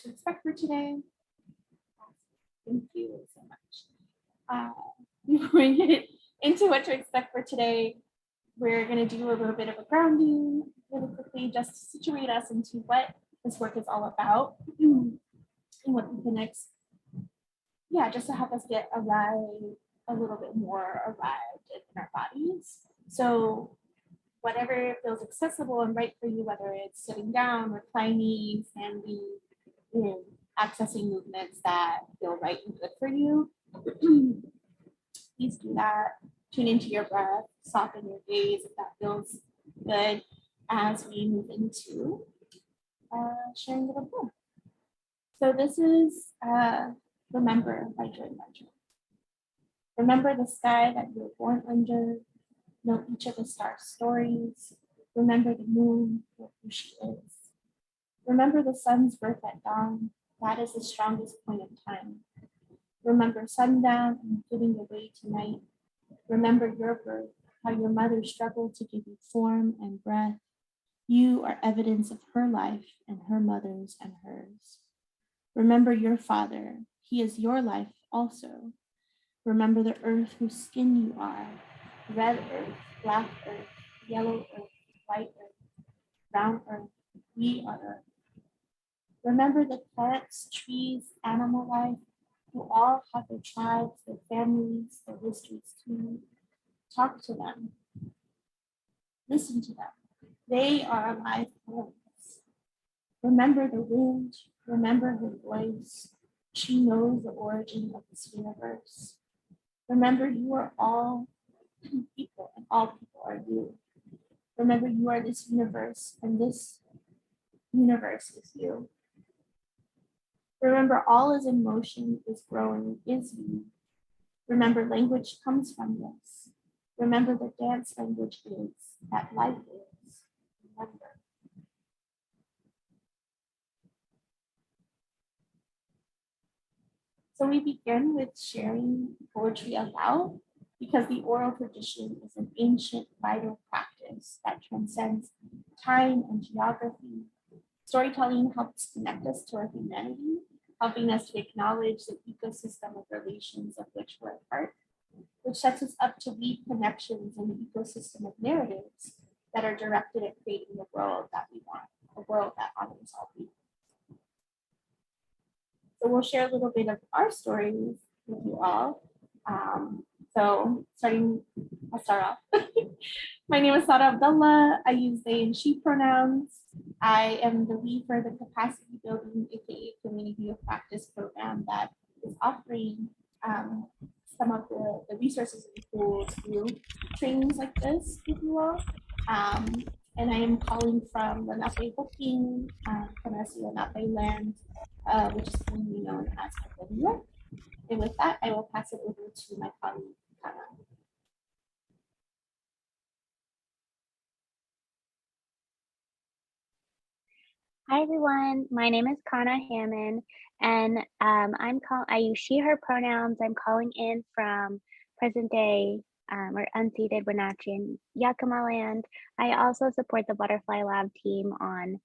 to expect for today. Thank you so much. Before we get into what to expect for today, we're going to do a little bit of a grounding really quickly just to situate us into what this work is all about and what we can just to help us get arrived a little bit more arrived in our bodies. So whatever feels accessible and right for you, whether it's sitting down, reclining, standing, accessing movements that feel right and good for you, please do that. Tune into your breath, soften your gaze if that feels good as we move into sharing the poem. So this is Remember by Joy Marjorie. Remember the sky that you were born under. Know each of the star's stories. Remember the moon, who she is. Remember the sun's birth at dawn. That is the strongest point of time. Remember sundown and giving away tonight. Remember your birth, how your mother struggled to give you form and breath. You are evidence of her life and her mother's and hers. Remember your father. He is your life also. Remember the earth whose skin you are. Red earth, black earth, yellow earth, white earth, brown earth. We are earth. Remember the plants, trees, animal life, who all have their tribes, their families, their histories too. Talk to them. Listen to them. They are alive poems. Remember the wind. Remember her voice. She knows the origin of this universe. Remember you are all people and all people are you. Remember you are this universe and this universe is you. Remember all is in motion, is growing, is you. Remember language comes from this. Remember the dance language is, that life is. Remember. So we begin with sharing poetry aloud because the oral tradition is an ancient vital practice that transcends time and geography. Storytelling helps connect us to our humanity, helping us to acknowledge the ecosystem of relations of which we're a part, which sets us up to weave connections in the ecosystem of narratives that are directed at creating the world that we want, a world that honors all people. So we'll share a little bit of our stories with you all. I'll start off. My name is Abdullah. I use they and she pronouns. I am the lead for the capacity building, aka community of practice program that is offering some of the resources and tools through trainings like this with you all. And I am calling from the Nape Booking, Panasio Nape land, which is commonly known as Abdullah. And with that, I will pass it over to my colleague, Kana. Hi everyone, my name is Kana Hammond, and I use she, her pronouns. I'm calling in from present day or unceded Wenatchee and Yakima land. I also support the Butterfly Lab team on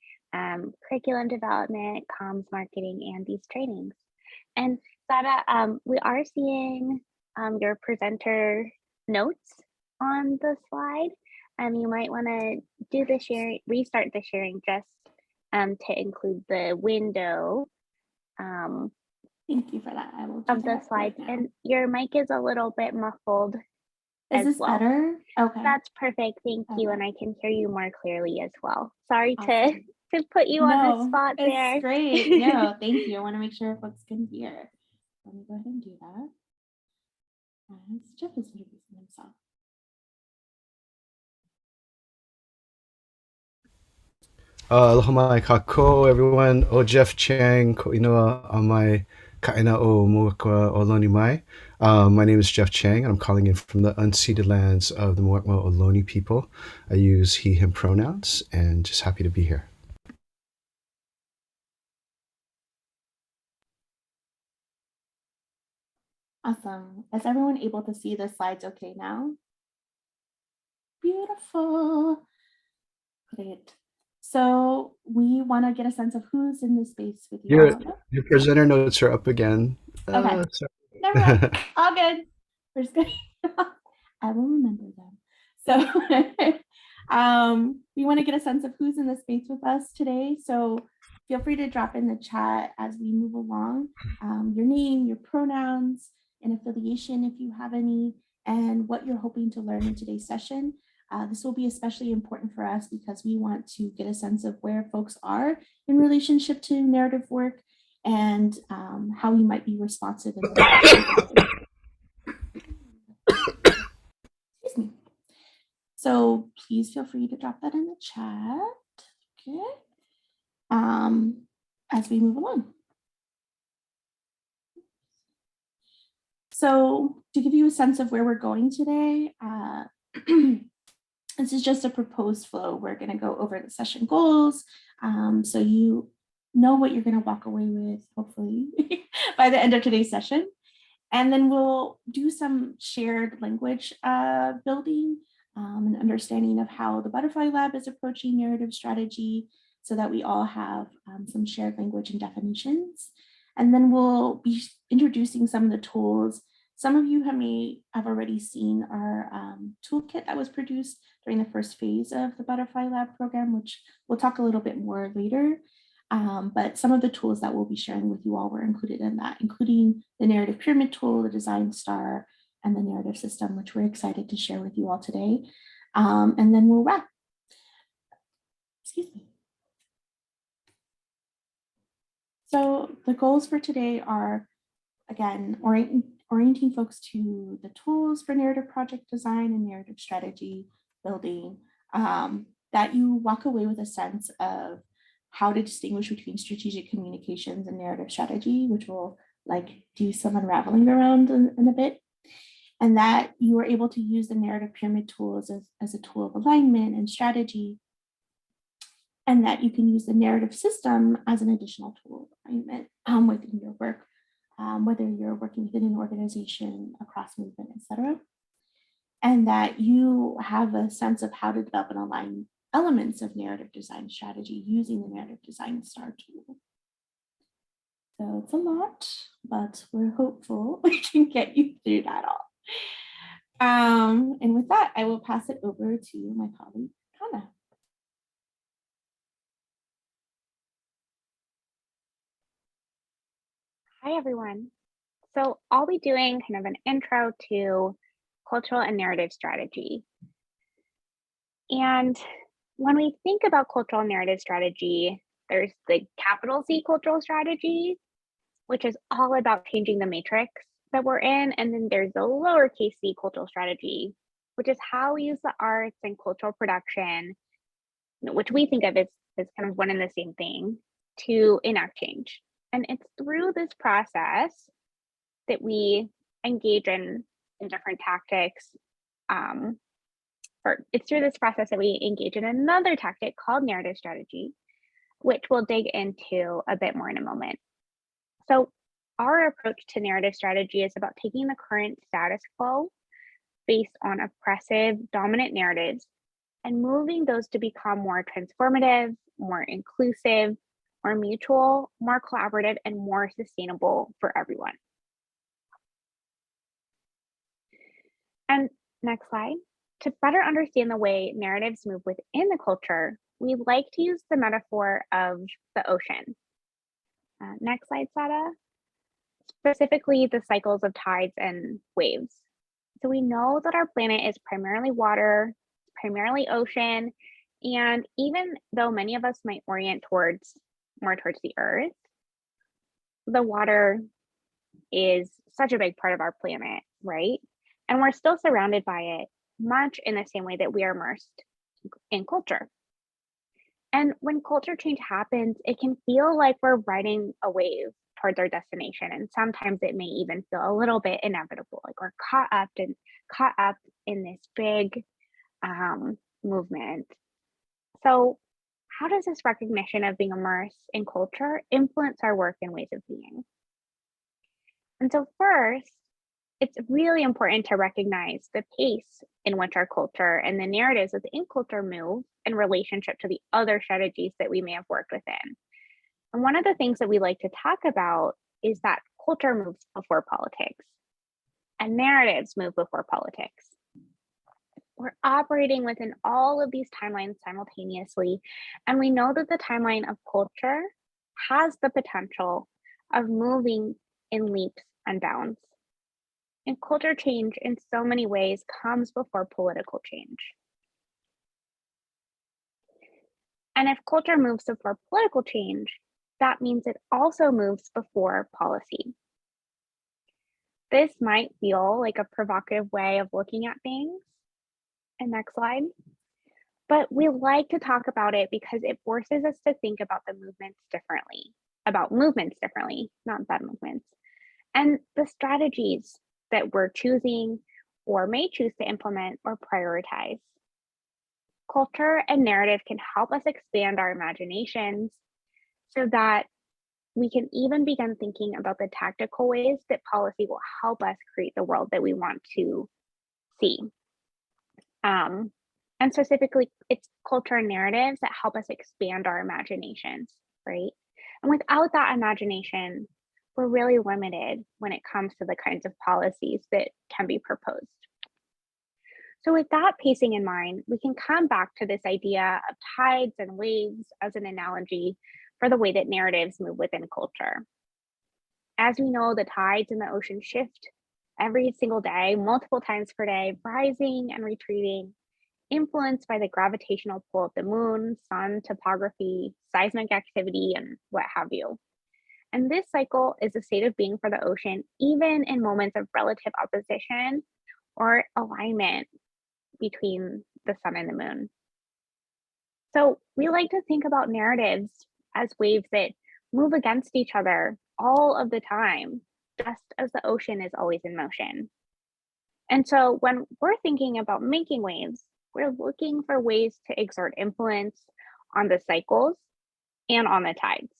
curriculum development, comms marketing, and these trainings. And Sada, we are seeing your presenter notes on the slide. You might want to do the sharing, restart the sharing just to include the window Thank you for that. I will of the slides. Right, and your mic is a little bit muffled. Is this well. Better? Okay. That's perfect. Thank you. And I can hear you more clearly as well. Sorry to put you on the spot there. It's great. No, thank you. I want to make sure folks can hear. Let me go ahead and do that. As Jeff is introducing himself. Aloha mai kako, everyone. O Jeff Chang, ko inoa amai kaina o Muakwa Ohlone mai. My name is Jeff Chang, and I'm calling in from the unceded lands of the Muakwa Ohlone people. I use he, him pronouns, and just happy to be here. Awesome. Is everyone able to see the slides okay now? Beautiful. Great. So we want to get a sense of who's in this space with you Your all. Yep. your presenter notes are up again. Okay, never mind. Sorry. All good. We're just gonna, I will remember them. So we want to get a sense of who's in the space with us today. So feel free to drop in the chat as we move along, your name, your pronouns, and affiliation if you have any, and what you're hoping to learn in today's session. This will be especially important for us because we want to get a sense of where folks are in relationship to narrative work and how we might be responsive. Excuse me. So please feel free to drop that in the chat. Okay. As we move along. So to give you a sense of where we're going today, this is just a proposed flow. We're going to go over the session goals. So you know what you're going to walk away with, hopefully, by the end of today's session. And then we'll do some shared language building and understanding of how the Butterfly Lab is approaching narrative strategy so that we all have some shared language and definitions. And then we'll be introducing some of the tools. Some of you may have already seen our toolkit that was produced during the first phase of the Butterfly Lab program, which we'll talk a little bit more later. But some of the tools that we'll be sharing with you all were included in that, including the narrative pyramid tool, the design star, and the narrative system, which we're excited to share with you all today. And then we'll wrap. Excuse me. So the goals for today are, again, orienting folks to the tools for narrative project design and narrative strategy building, that you walk away with a sense of how to distinguish between strategic communications and narrative strategy, which we'll do some unraveling around in a bit. And that you are able to use the narrative pyramid tools as a tool of alignment and strategy. And that you can use the narrative system as an additional tool of alignment within your work, whether you're working within an organization, across movement, etc. And that you have a sense of how to develop and align elements of narrative design strategy using the narrative design star tool. So it's a lot, but we're hopeful we can get you through that all. And with that, I will pass it over to my colleague, Kana. Hi, everyone. So I'll be doing kind of an intro to cultural and narrative strategy. And when we think about cultural and narrative strategy, there's the capital C cultural strategy, which is all about changing the matrix that we're in. And then there's the lowercase c cultural strategy, which is how we use the arts and cultural production, which we think of as kind of one and the same thing, to enact change. And it's through this process that we engage in different tactics. It's through this process that we engage in another tactic called narrative strategy, which we'll dig into a bit more in a moment. So our approach to narrative strategy is about taking the current status quo based on oppressive, dominant narratives and moving those to become more transformative, more inclusive, more mutual, more collaborative, and more sustainable for everyone. And next slide. To better understand the way narratives move within the culture, we like to use the metaphor of the ocean. Next slide, Sada. Specifically, the cycles of tides and waves. So we know that our planet is primarily water, primarily ocean, and even though many of us might orient more towards the earth, the water is such a big part of our planet, right? And we're still surrounded by it, much in the same way that we are immersed in culture. And when culture change happens, it can feel like we're riding a wave towards our destination. And sometimes it may even feel a little bit inevitable, like we're caught up in this big movement. So how does this recognition of being immersed in culture influence our work and ways of being? And so first, it's really important to recognize the pace in which our culture and the narratives within culture move in relationship to the other strategies that we may have worked within. And one of the things that we like to talk about is that culture moves before politics and narratives move before politics. We're operating within all of these timelines simultaneously, and we know that the timeline of culture has the potential of moving in leaps and bounds. And culture change in so many ways comes before political change. And if culture moves before political change, that means it also moves before policy. This might feel like a provocative way of looking at things. And next slide. But we like to talk about it because it forces us to think about the movements differently, not bad movements, and the strategies that we're choosing or may choose to implement or prioritize. Culture and narrative can help us expand our imaginations so that we can even begin thinking about the tactical ways that policy will help us create the world that we want to see. And specifically, it's culture and narratives that help us expand our imaginations, right? And without that imagination, we're really limited when it comes to the kinds of policies that can be proposed. So with that pacing in mind, we can come back to this idea of tides and waves as an analogy for the way that narratives move within culture. As we know, the tides in the ocean shift every single day, multiple times per day, rising and retreating, influenced by the gravitational pull of the moon, sun, topography, seismic activity, and what have you. And this cycle is a state of being for the ocean, even in moments of relative opposition or alignment between the sun and the moon. So we like to think about narratives as waves that move against each other all of the time, just as the ocean is always in motion. And so when we're thinking about making waves, we're looking for ways to exert influence on the cycles and on the tides.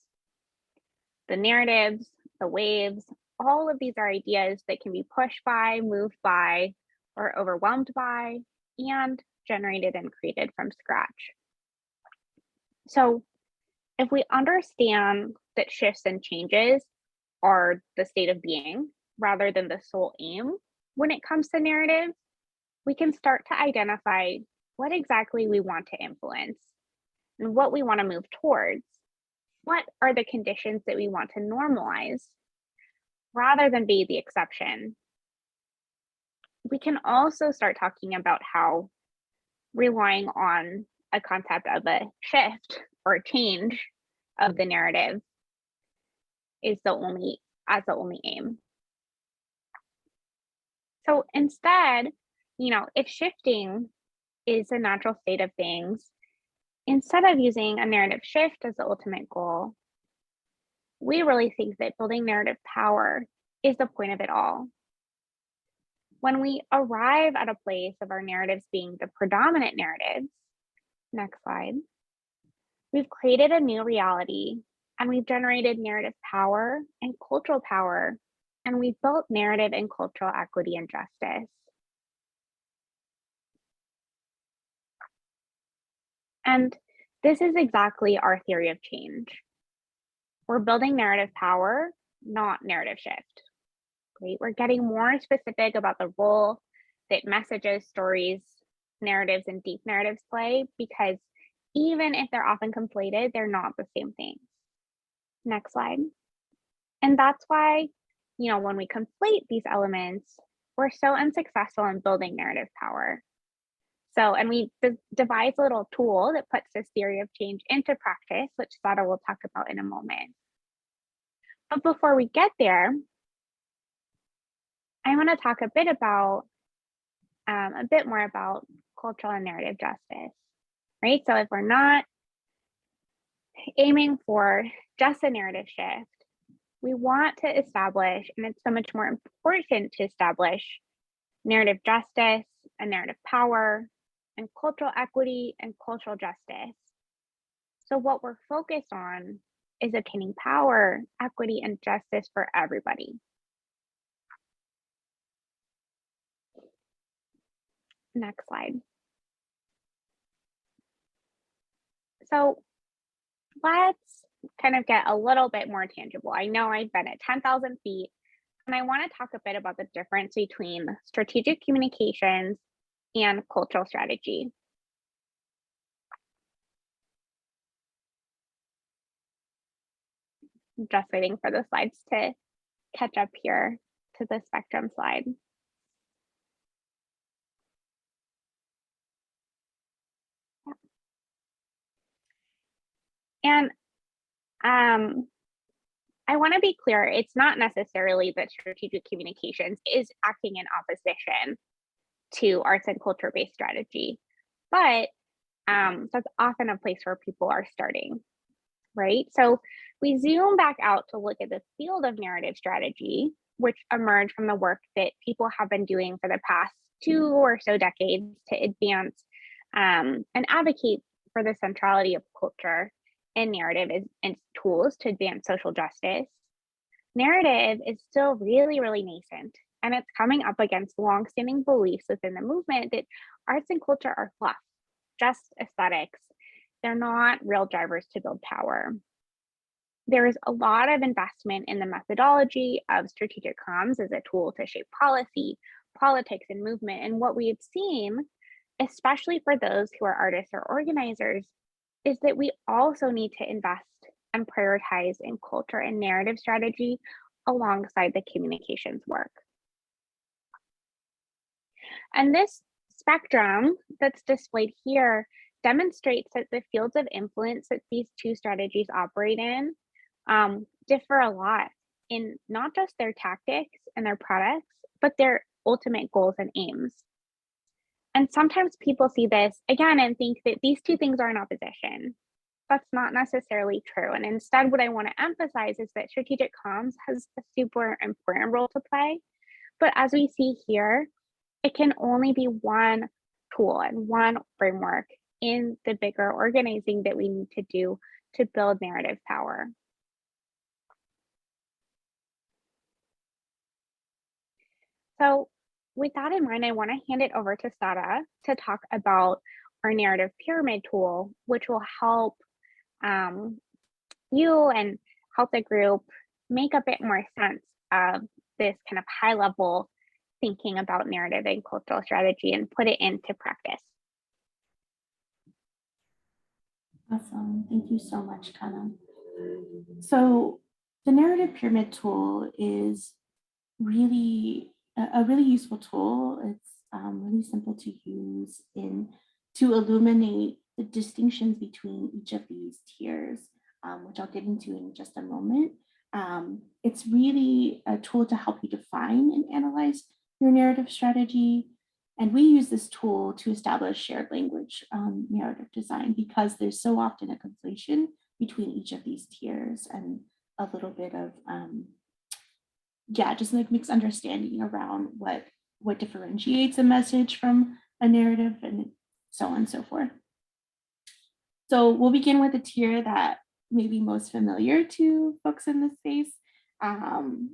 The narratives, the waves, all of these are ideas that can be pushed by, moved by, or overwhelmed by, and generated and created from scratch. So if we understand that shifts and changes are the state of being rather than the sole aim when it comes to narrative, we can start to identify what exactly we want to influence and what we want to move towards. What are the conditions that we want to normalize rather than be the exception? We can also start talking about how relying on a concept of a shift or change of the narrative is the only aim. So instead, if shifting is a natural state of things, instead of using a narrative shift as the ultimate goal, we really think that building narrative power is the point of it all. When we arrive at a place of our narratives being the predominant narratives, next slide, we've created a new reality and we've generated narrative power and cultural power, and we've built narrative and cultural equity and justice. And this is exactly our theory of change. We're building narrative power, not narrative shift. Right? We're getting more specific about the role that messages, stories, narratives, and deep narratives play, because even if they're often conflated, they're not the same thing. Next slide. And that's why, when we conflate these elements, we're so unsuccessful in building narrative power. So, and we devised a little tool that puts this theory of change into practice, which Sada will talk about in a moment. But before we get there, I want to talk a bit more about cultural and narrative justice, right? So if we're not aiming for just a narrative shift, we want to establish, and it's so much more important to establish, narrative justice and narrative power and cultural equity and cultural justice. So what we're focused on is obtaining power, equity, and justice for everybody. Next slide. So let's kind of get a little bit more tangible. I know I've been at 10,000 feet, and I want to talk a bit about the difference between strategic communications and cultural strategy. I'm just waiting for the slides to catch up here to the spectrum slide. And I want to be clear, it's not necessarily that strategic communications is acting in opposition to arts and culture-based strategy, but that's often a place where people are starting, right? So we zoom back out to look at the field of narrative strategy, which emerged from the work that people have been doing for the past 2 or so decades to advance and advocate for the centrality of culture and narrative as tools to advance social justice. Narrative is still really, really nascent, and it's coming up against longstanding beliefs within the movement that arts and culture are fluff, just aesthetics. They're not real drivers to build power. There is a lot of investment in the methodology of strategic comms as a tool to shape policy, politics, and movement. And what we have seen, especially for those who are artists or organizers, is that we also need to invest and prioritize in culture and narrative strategy alongside the communications work. And this spectrum that's displayed here demonstrates that the fields of influence that these two strategies operate in differ a lot in not just their tactics and their products, but their ultimate goals and aims. And sometimes people see this again and think that these two things are in opposition. That's not necessarily true. And instead, what I want to emphasize is that strategic comms has a super important role to play. But as we see here, it can only be one tool and one framework in the bigger organizing that we need to do to build narrative power. So with that in mind, I want to hand it over to Sada to talk about our narrative pyramid tool, which will help you and help the group make a bit more sense of this kind of high level thinking about narrative and cultural strategy and put it into practice. Awesome. Thank you so much, Kana. So the narrative pyramid tool is really a really useful tool. It's really simple to use to illuminate the distinctions between each of these tiers, which I'll get into in just a moment. It's really a tool to help you define and analyze your narrative strategy. And we use this tool to establish shared language narrative design because there's so often a conflation between each of these tiers and a little bit of just like mixed understanding around what differentiates a message from a narrative and so on and so forth. So we'll begin with the tier that may be most familiar to folks in this space, and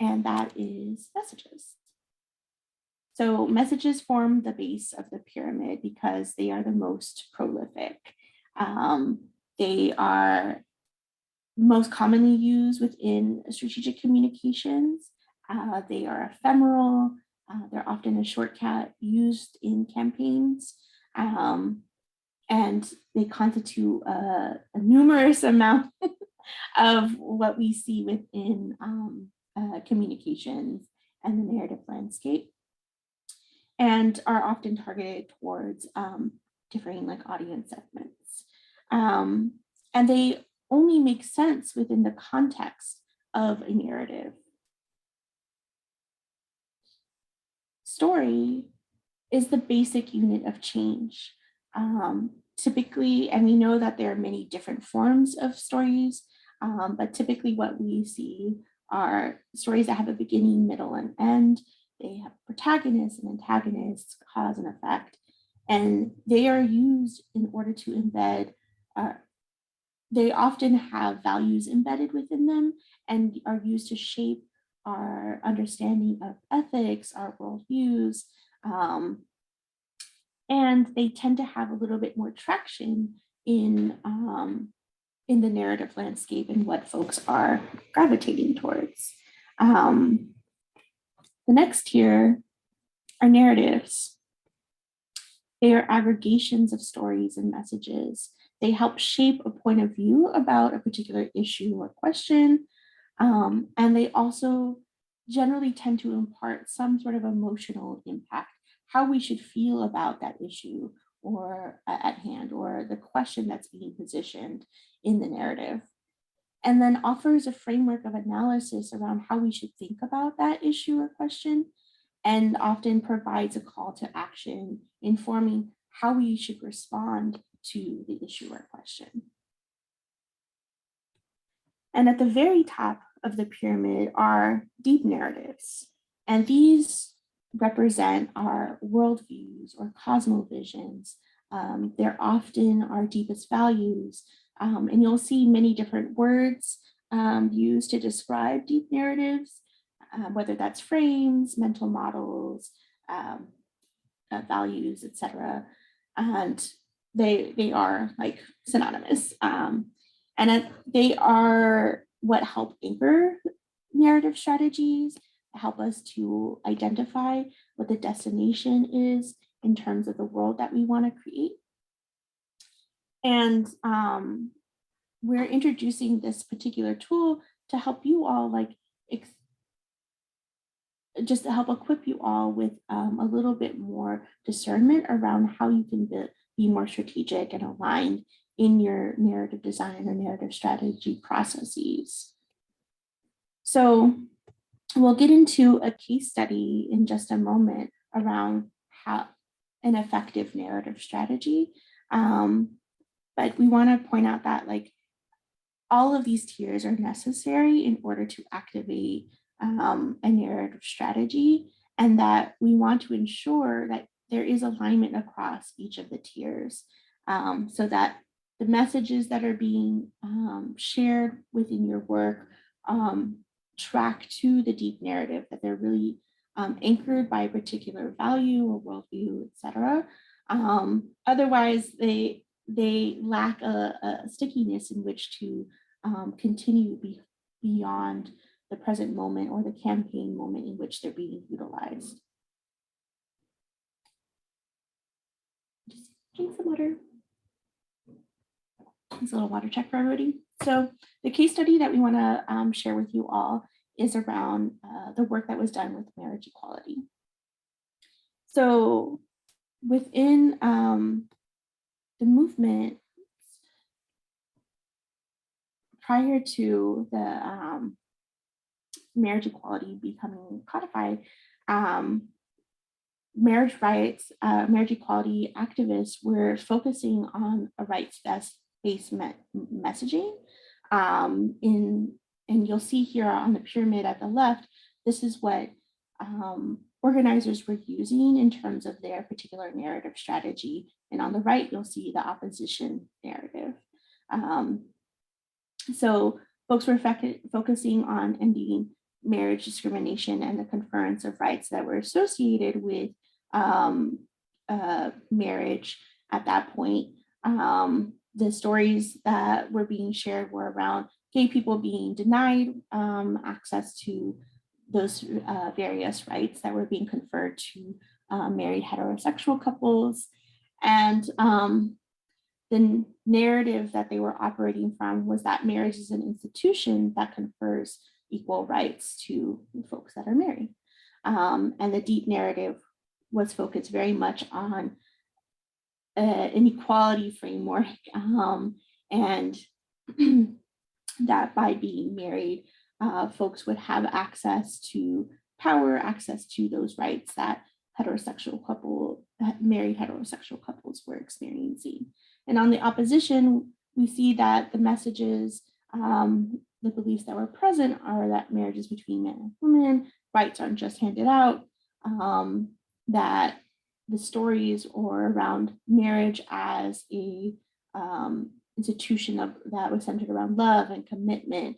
that is messages. So messages form the base of the pyramid because they are the most prolific. They are most commonly used within strategic communications. They are ephemeral. They're often a shortcut used in campaigns. And they constitute a numerous amount of what we see within communications and the narrative landscape, and are often targeted towards differing like audience segments. And they only make sense within the context of a narrative. Story is the basic unit of change. Typically, and we know that there are many different forms of stories, but typically what we see are stories that have a beginning, middle, and end. They have protagonists and antagonists, cause and effect, and they are used in order to embed, they often have values embedded within them and are used to shape our understanding of ethics, our worldviews, And they tend to have a little bit more traction in the narrative landscape and what folks are gravitating towards. The next tier are narratives. They are aggregations of stories and messages. They help shape a point of view about a particular issue or question. And they also generally tend to impart some sort of emotional impact, how we should feel about that issue or at hand, or the question that's being positioned in the narrative. And then offers a framework of analysis around how we should think about that issue or question, and often provides a call to action, informing how we should respond to the issue or question. And at the very top of the pyramid are deep narratives. And these represent our worldviews or cosmovisions. They're often our deepest values. And you'll see many different words used to describe deep narratives, whether that's frames, mental models, values, etc. And they are like synonymous. And they are what help anchor narrative strategies, help us to identify what the destination is in terms of the world that we want to create. And we're introducing this particular tool to help you all just to help equip you all with a little bit more discernment around how you can be more strategic and aligned in your narrative design or narrative strategy processes. So we'll get into a case study in just a moment around how an effective narrative strategy. But we want to point out that all of these tiers are necessary in order to activate a narrative strategy, and that we want to ensure that there is alignment across each of the tiers, so that the messages that are being shared within your work track to the deep narrative, that they're really anchored by a particular value or worldview, etc. Otherwise, they lack a stickiness in which to continue beyond the present moment or the campaign moment in which they're being utilized. Just drink some water. It's a little water check for everybody. So the case study that we want to share with you all is around the work that was done with marriage equality. So within the movement, prior to the marriage equality becoming codified, marriage rights, marriage equality activists were focusing on a rights-based messaging. And you'll see here on the pyramid at the left, this is what organizers were using in terms of their particular narrative strategy. And on the right, you'll see the opposition narrative. So folks were focusing on ending marriage discrimination and the conference of rights that were associated with marriage at that point. The stories that were being shared were around gay people being denied access to those various rights that were being conferred to married heterosexual couples. And the narrative that they were operating from was that marriage is an institution that confers equal rights to folks that are married. And the deep narrative was focused very much on an equality framework, and that by being married, folks would have access to power, access to those rights that married heterosexual couples were experiencing. And on the opposition, we see that the messages, the beliefs that were present are that marriage is between men and women, rights aren't just handed out, that the stories or around marriage as a institution that was centered around love and commitment,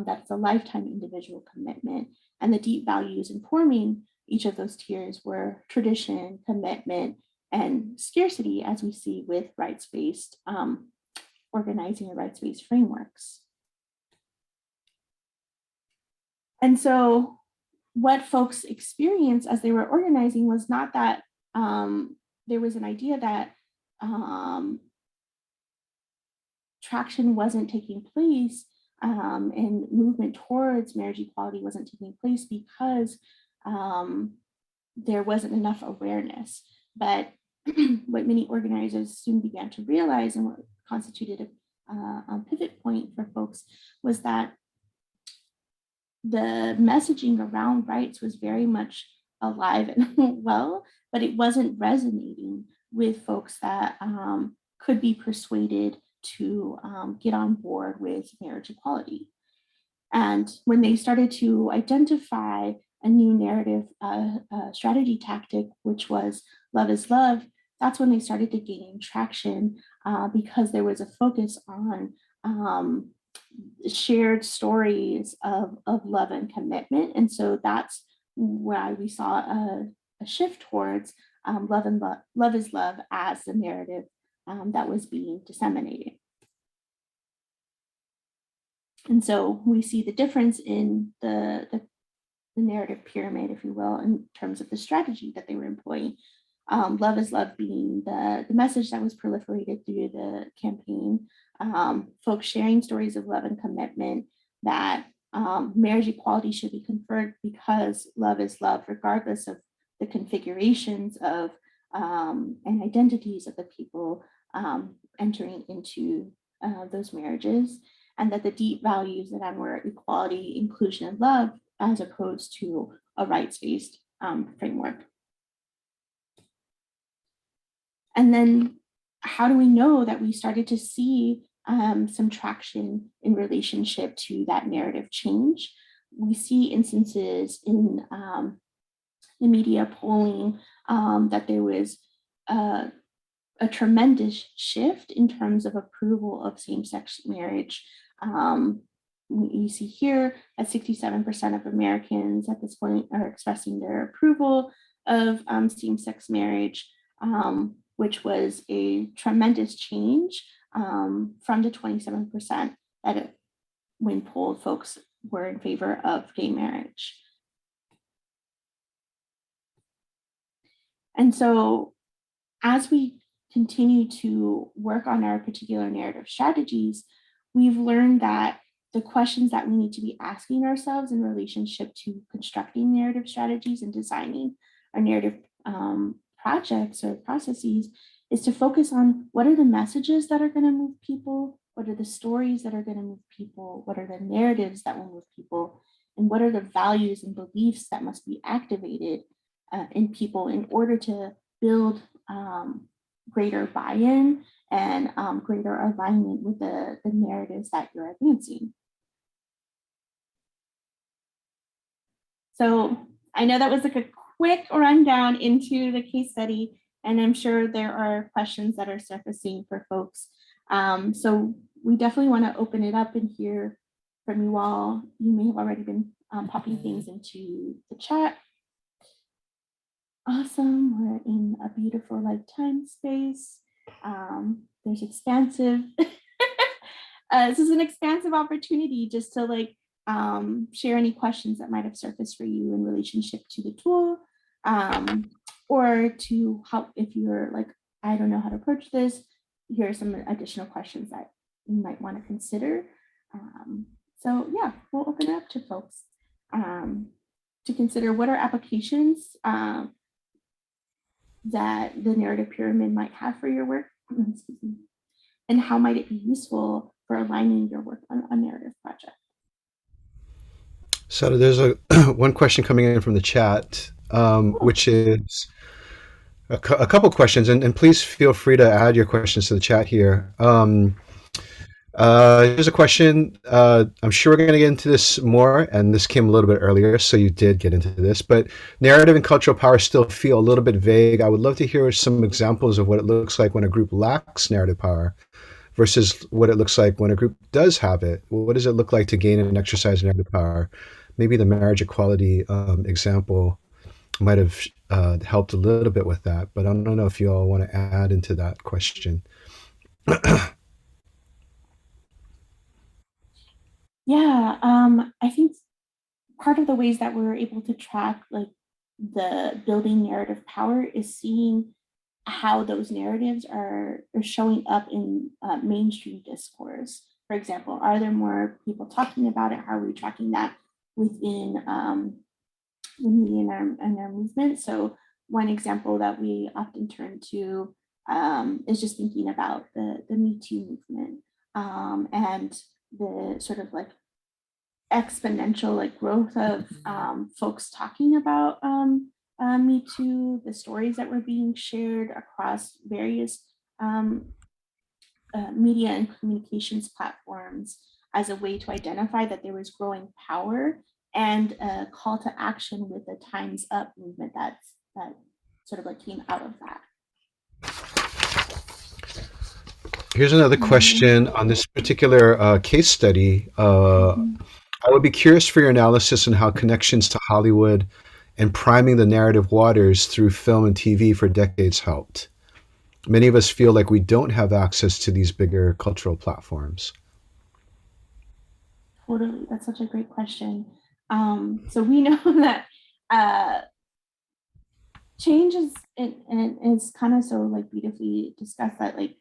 that's a lifetime individual commitment. And the deep values informing each of those tiers were tradition, commitment, and scarcity, as we see with rights-based organizing or rights-based frameworks. And so what folks experienced as they were organizing was not that there was an idea that traction wasn't taking place and movement towards marriage equality wasn't taking place because there wasn't enough awareness. But what many organizers soon began to realize, and what constituted a pivot point for folks, was that the messaging around rights was very much alive and well, but it wasn't resonating with folks that could be persuaded to get on board with marriage equality. And when they started to identify a new narrative strategy tactic, which was love is love, that's when they started to gain traction because there was a focus on shared stories of love and commitment. And so that's why we saw a shift towards love is love as the narrative that was being disseminated. And so we see the difference in the narrative pyramid, if you will, in terms of the strategy that they were employing. Love is love being the message that was proliferated through the campaign. Folks sharing stories of love and commitment, that marriage equality should be conferred because love is love, regardless of the configurations of and identities of the people entering into those marriages, and that the deep values that were equality, inclusion, and love, as opposed to a rights-based framework. And then how do we know that we started to see some traction in relationship to that narrative change? We see instances in the media polling that there was a tremendous shift in terms of approval of same-sex marriage. You see here that 67% of Americans at this point are expressing their approval of same-sex marriage, which was a tremendous change from the 27% that when polled folks were in favor of gay marriage. And so as we continue to work on our particular narrative strategies, we've learned that the questions that we need to be asking ourselves in relationship to constructing narrative strategies and designing our narrative projects or processes is to focus on what are the messages that are going to move people, what are the stories that are going to move people, what are the narratives that will move people, and what are the values and beliefs that must be activated in people in order to build greater buy-in and greater alignment with the narratives that you're advancing. So I know that was like a quick rundown into the case study, and I'm sure there are questions that are surfacing for folks. So we definitely want to open it up and hear from you all. You may have already been popping things into the chat. Awesome, we're in a beautiful like time space. There's expansive, this is an expansive opportunity just to like share any questions that might have surfaced for you in relationship to the tool, or to help if you're like, I don't know how to approach this, here are some additional questions that you might want to consider. So yeah, we'll open it up to folks to consider what are applications that the narrative pyramid might have for your work, and how might it be useful for aligning your work on a narrative project. So there's one question coming in from the chat, which is a couple questions, and please feel free to add your questions to the chat here. Here's a question. I'm sure we're going to get into this more, and this came a little bit earlier, so you did get into this, but narrative and cultural power still feel a little bit vague. I would love to hear some examples of what it looks like when a group lacks narrative power versus what it looks like when a group does have it. What does it look like to gain and exercise narrative power? Maybe the marriage equality example might have helped a little bit with that. But I don't know if you all want to add into that question. Yeah, I think part of the ways that we're able to track like the building narrative power is seeing how those narratives are showing up in mainstream discourse. For example, are there more people talking about it? How are we tracking that within the media and our movement? So one example that we often turn to is just thinking about the Me Too movement and the sort of like exponential like growth of folks talking about Me Too, the stories that were being shared across various media and communications platforms as a way to identify that there was growing power and a call to action with the Time's Up movement that sort of like came out of that. Here's another question on this particular case study. I would be curious for your analysis on how connections to Hollywood and priming the narrative waters through film and TV for decades helped. Many of us feel like we don't have access to these bigger cultural platforms. Totally, that's such a great question. So we know that change is and is kind of so like beautifully discussed that like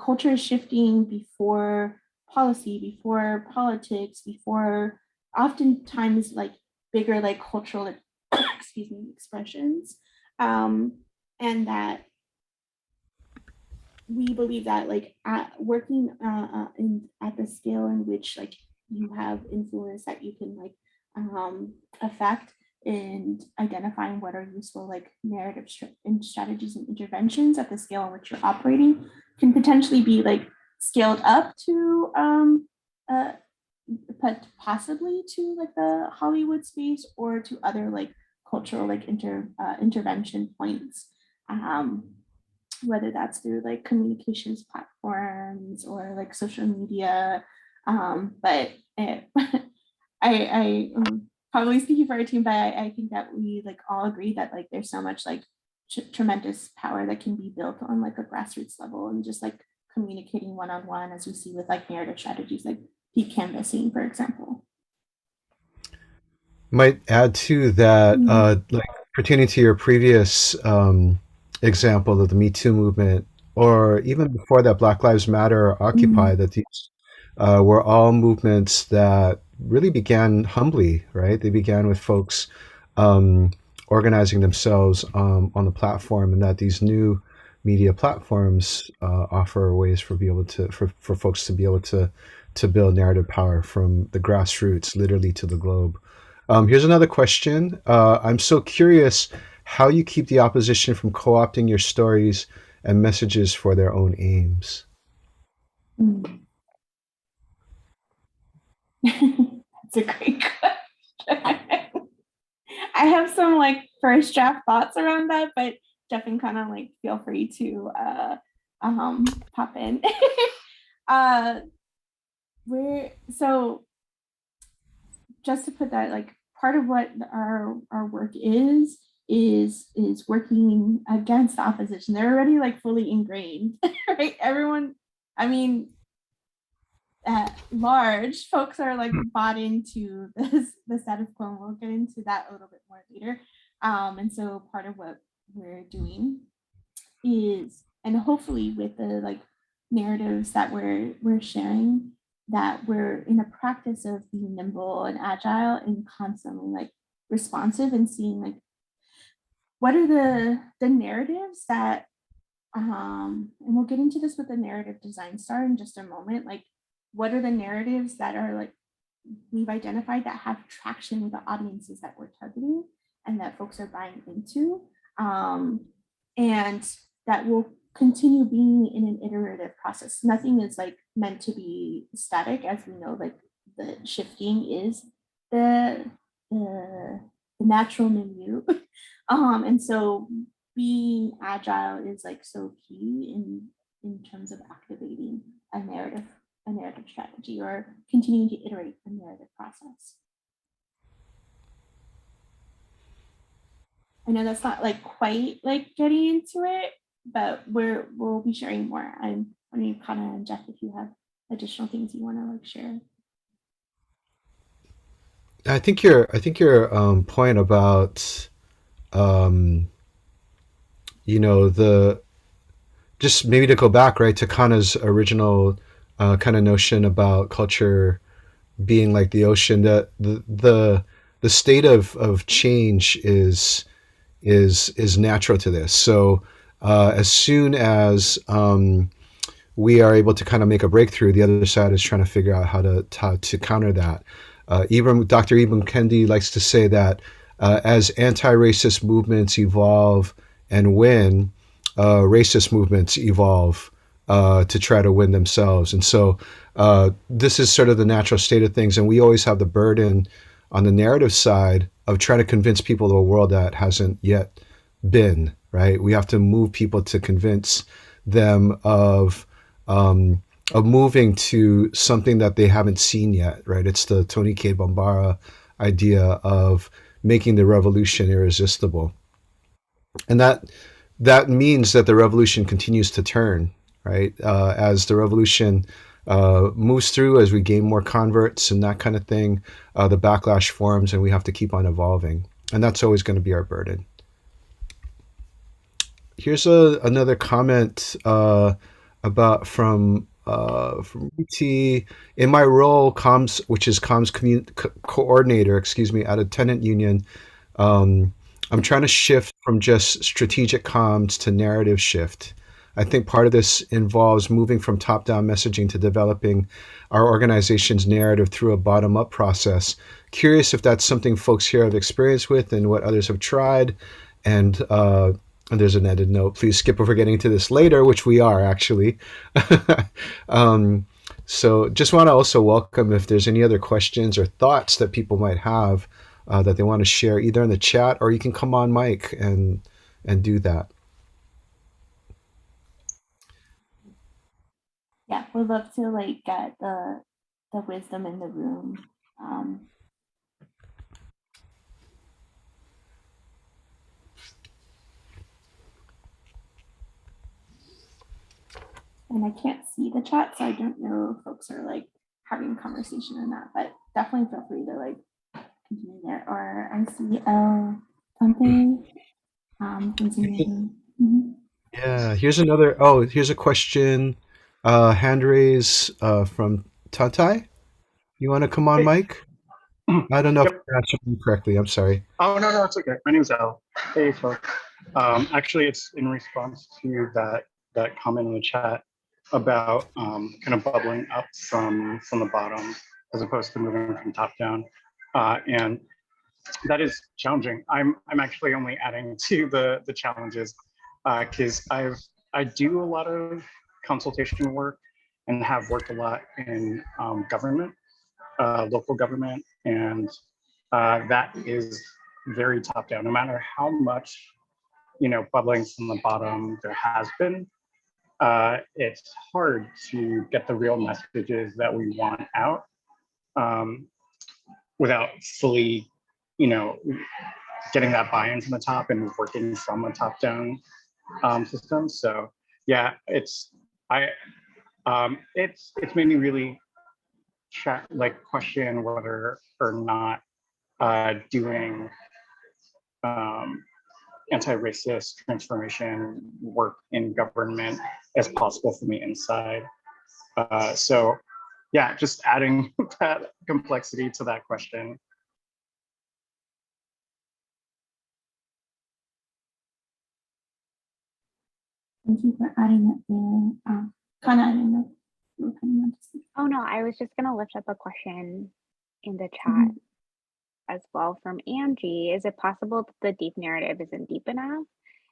culture is shifting before policy, before politics, before oftentimes like bigger like cultural excuse me expressions, and that we believe that like working at the scale in which like you have influence that you can like affect and identifying what are useful like narrative and strategies and interventions at the scale in which you're operating can potentially be like scaled up to but possibly to like the Hollywood space or to other like cultural like intervention points, whether that's through like communications platforms or like social media. But I probably speaking for our team, but I think that we like all agree that like there's so much like tremendous power that can be built on like a grassroots level and just like communicating one-on-one, as we see with like narrative strategies like deep canvassing, for example. Might add to that, like pertaining to your previous example of the Me Too movement, or even before that, Black Lives Matter or Occupy, that these were all movements that really began humbly, right? They began with folks um, organizing themselves on the platform, and that these new media platforms offer ways for be able to for folks to be able to build narrative power from the grassroots, literally to the globe. Here's another question. I'm so curious how you keep the opposition from co-opting your stories and messages for their own aims. That's a great question. I have some like first draft thoughts around that, but Jeff can kind of like feel free to pop in. We're so just to put that like part of what our work is working against the opposition. They're already like fully ingrained, right? Everyone, I mean, at large, folks are like bought into the status quo, and we'll get into that a little bit more later. And so part of what we're doing is, and hopefully with the like narratives that we're sharing, that we're in a practice of being nimble and agile and constantly like responsive and seeing like what are the narratives that and we'll get into this with the narrative design star in just a moment, like what are the narratives that are like we've identified that have traction with the audiences that we're targeting and that folks are buying into, and that will continue being in an iterative process. Nothing is like meant to be static, as we know, like the shifting is the natural milieu. And so being agile is like so key in terms of activating a narrative strategy or continuing to iterate the narrative process. I know that's not like quite like getting into it, but we'll be sharing more. I mean, Kana and Jeff, if you have additional things you want to like share. I think your point about um, the just maybe to go back right to Kana's original kind of notion about culture being like the ocean, that the state of change is natural to this. So as soon as we are able to kind of make a breakthrough, the other side is trying to figure out how to counter that. Dr. Ibram Kendi likes to say that as anti-racist movements evolve and win, racist movements evolve to try to win themselves. And so this is sort of the natural state of things. And we always have the burden on the narrative side of trying to convince people of a world that hasn't yet been, right? We have to move people to convince them of moving to something that they haven't seen yet, right? It's the Tony K. Bambara idea of making the revolution irresistible. And that means that the revolution continues to turn, right? As the revolution moves through, as we gain more converts and that kind of thing, the backlash forms, and we have to keep on evolving. And that's always going to be our burden. Here's another comment about from UT. In my role, comms, which is comms coordinator, excuse me, at a tenant union, um, I'm trying to shift from just strategic comms to narrative shift. I think part of this involves moving from top-down messaging to developing our organization's narrative through a bottom-up process. Curious if that's something folks here have experience with and what others have tried. And there's an added note. Please skip over getting to this later, which we are actually. um, so just want to also welcome if there's any other questions or thoughts that people might have that they want to share either in the chat, or you can come on mic and do that. Yeah, we'd love to like get the wisdom in the room. And I can't see the chat, so I don't know if folks are like having a conversation or not, but definitely feel free to like continue there. Or I see something. Mm-hmm. Yeah, here's another. Oh, here's a question. Hand raise from Tatai. You want to come on, Hey. Mike? I don't know if Yep. I pronounced your name correctly. I'm sorry. Oh, no, it's okay. My name's Al. Hey, folks. Actually, it's in response to that comment in the chat about kind of bubbling up from the bottom as opposed to moving from top down. And that is challenging. I'm actually only adding to the challenges because I do a lot of consultation work and have worked a lot in government, local government, and that is very top down. No matter how much bubbling from the bottom there has been, it's hard to get the real messages that we want out without fully, getting that buy-in from the top and working from a top-down system. So yeah, it's made me really question whether or not doing anti-racist transformation work in government as possible for me inside. So yeah, just adding that complexity to that question. Thank you for adding it there. Kana, I don't know. Oh no, I was just gonna lift up a question in the chat as well from Angie. Is it possible that the deep narrative isn't deep enough?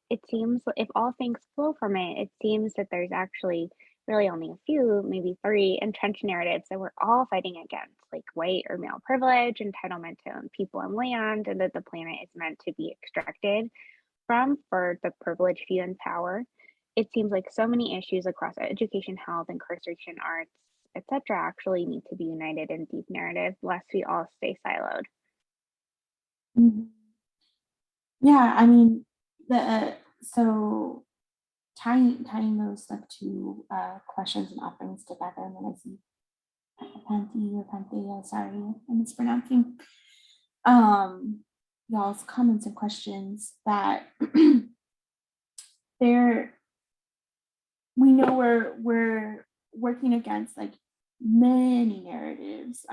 It seems if all things flow from it, it seems that there's actually really only a few, maybe three entrenched narratives that we're all fighting against, like white or male privilege, entitlement to own people and land, and that the planet is meant to be extracted from for the privileged few in power. It seems like so many issues across education, health, incarceration, arts, etc., actually need to be united in deep narrative, lest we all stay siloed. Mm-hmm. Yeah, I mean, so tying those stuff to questions and offerings together, and then I see Panthi or Panthea, sorry, I'm mispronouncing, y'all's comments and questions that they're, we know we're working against like many narratives,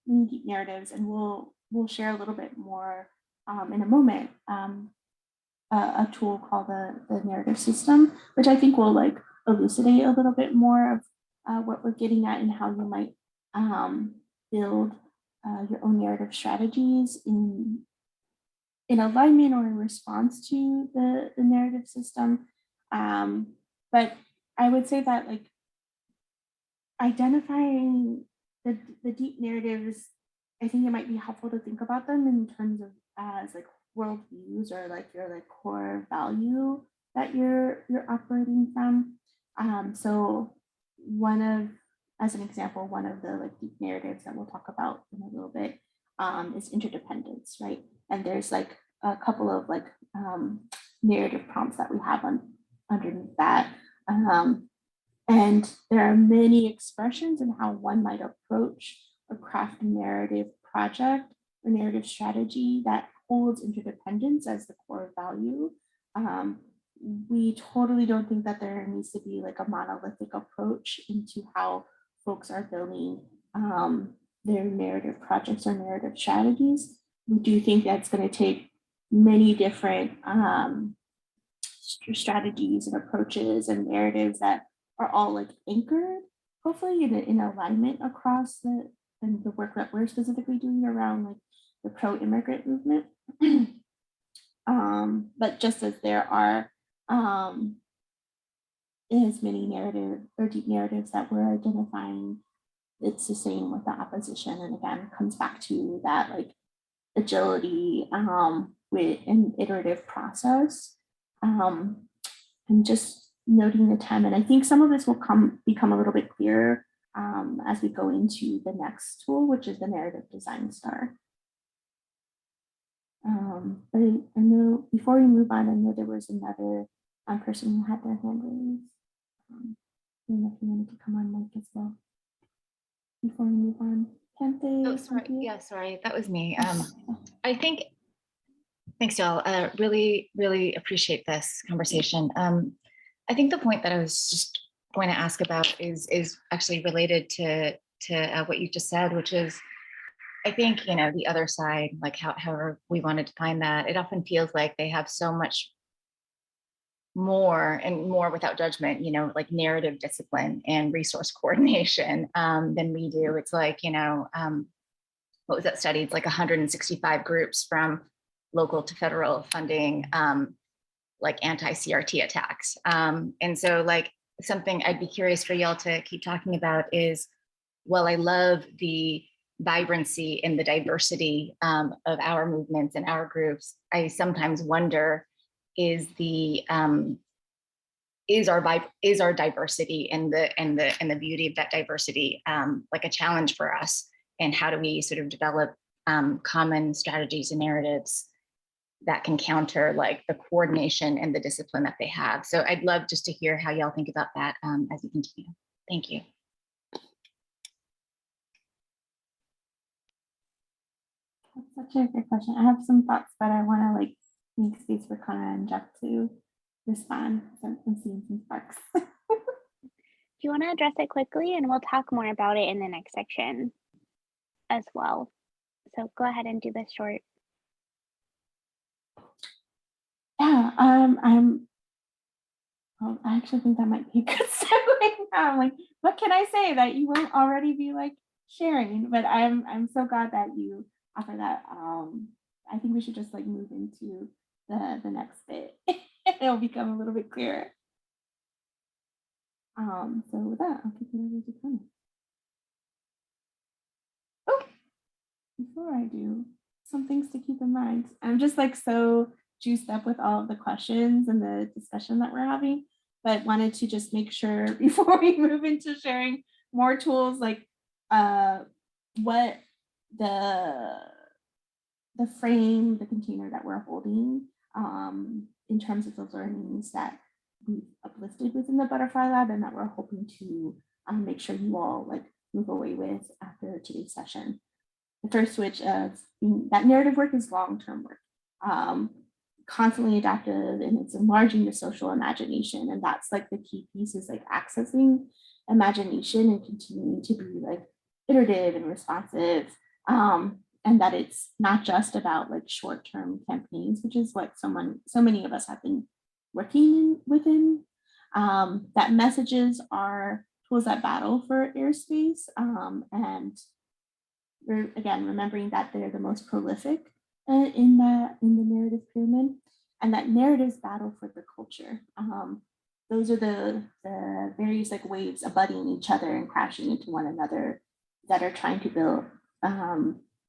many deep narratives, and we'll share a little bit more in a moment. A tool called the narrative system, which I think will like elucidate a little bit more of what we're getting at and how you might build your own narrative strategies in alignment or in response to the narrative system. But I would say that like identifying the deep narratives, I think it might be helpful to think about them in terms of as like worldviews or like your like core value that you're operating from. So as an example, one of the like deep narratives that we'll talk about in a little bit is interdependence, right? And there's like a couple of like narrative prompts that we have underneath that. And there are many expressions in how one might approach or craft a narrative project or narrative strategy that holds interdependence as the core value. We totally don't think that there needs to be like a monolithic approach into how folks are building their narrative projects or narrative strategies. We do think that's going to take many different strategies and approaches and narratives that are all like anchored, hopefully in alignment across the work that we're specifically doing around like the pro-immigrant movement. But just as there are as many narrative or deep narratives that we're identifying, it's the same with the opposition. And again, it comes back to that like agility with an iterative process. And just noting the time. And I think some of this will become a little bit clearer as we go into the next tool, which is the narrative design star. But I know before we move on, I know there was another person who had their hand raised. I don't know if you wanted to come on mic as well before we move on. Can't they? Oh, sorry. Yeah, sorry, that was me. I think, thanks y'all. Really, really appreciate this conversation. I think the point that I was just going to ask about is actually related to what you just said, which is, I think, you know, the other side, like however we want to define that, it often feels like they have so much more and more without judgment, you know, like narrative discipline and resource coordination than we do. It's like, you know, what was that study? It's like 165 groups from local to federal funding, like anti-CRT attacks. And so like something I'd be curious for y'all to keep talking about is, well, I love the vibrancy and the diversity of our movements and our groups. I sometimes wonder, is our diversity and the beauty of that diversity like a challenge for us? And how do we sort of develop common strategies and narratives that can counter like the coordination and the discipline that they have? So I'd love just to hear how y'all think about that as we continue. Thank you. That's such a good question. I have some thoughts, but I want to like make space for Kana and Jeff to respond. So I'm seeing some sparks. Do you want to address it quickly, and we'll talk more about it in the next section as well. So go ahead and do this short. Yeah, well, I actually think that might be a good segue. I'm like, what can I say that you won't already be like sharing? But I'm so glad that you offer that. I think we should just like move into the next bit. It'll become a little bit clearer. So with that, I'll kick it over to Connie. Oh, before I do, some things to keep in mind. I'm just like so juiced up with all of the questions and the discussion that we're having, but wanted to just make sure before we move into sharing more tools, like what the frame, the container that we're holding in terms of the learnings that we've uplifted within the Butterfly Lab and that we're hoping to make sure you all like move away with after today's session. The first, which that narrative work is long-term work, constantly adaptive, and it's enlarging the social imagination. And that's like the key piece, is like accessing imagination and continuing to be like iterative and responsive. And that it's not just about like short-term campaigns, which is what so many of us have been working within. That messages are tools that battle for airspace, and we're again remembering that they're the most prolific in the narrative pyramid, and that narratives battle for the culture. Those are the various like waves abutting each other and crashing into one another that are trying to build,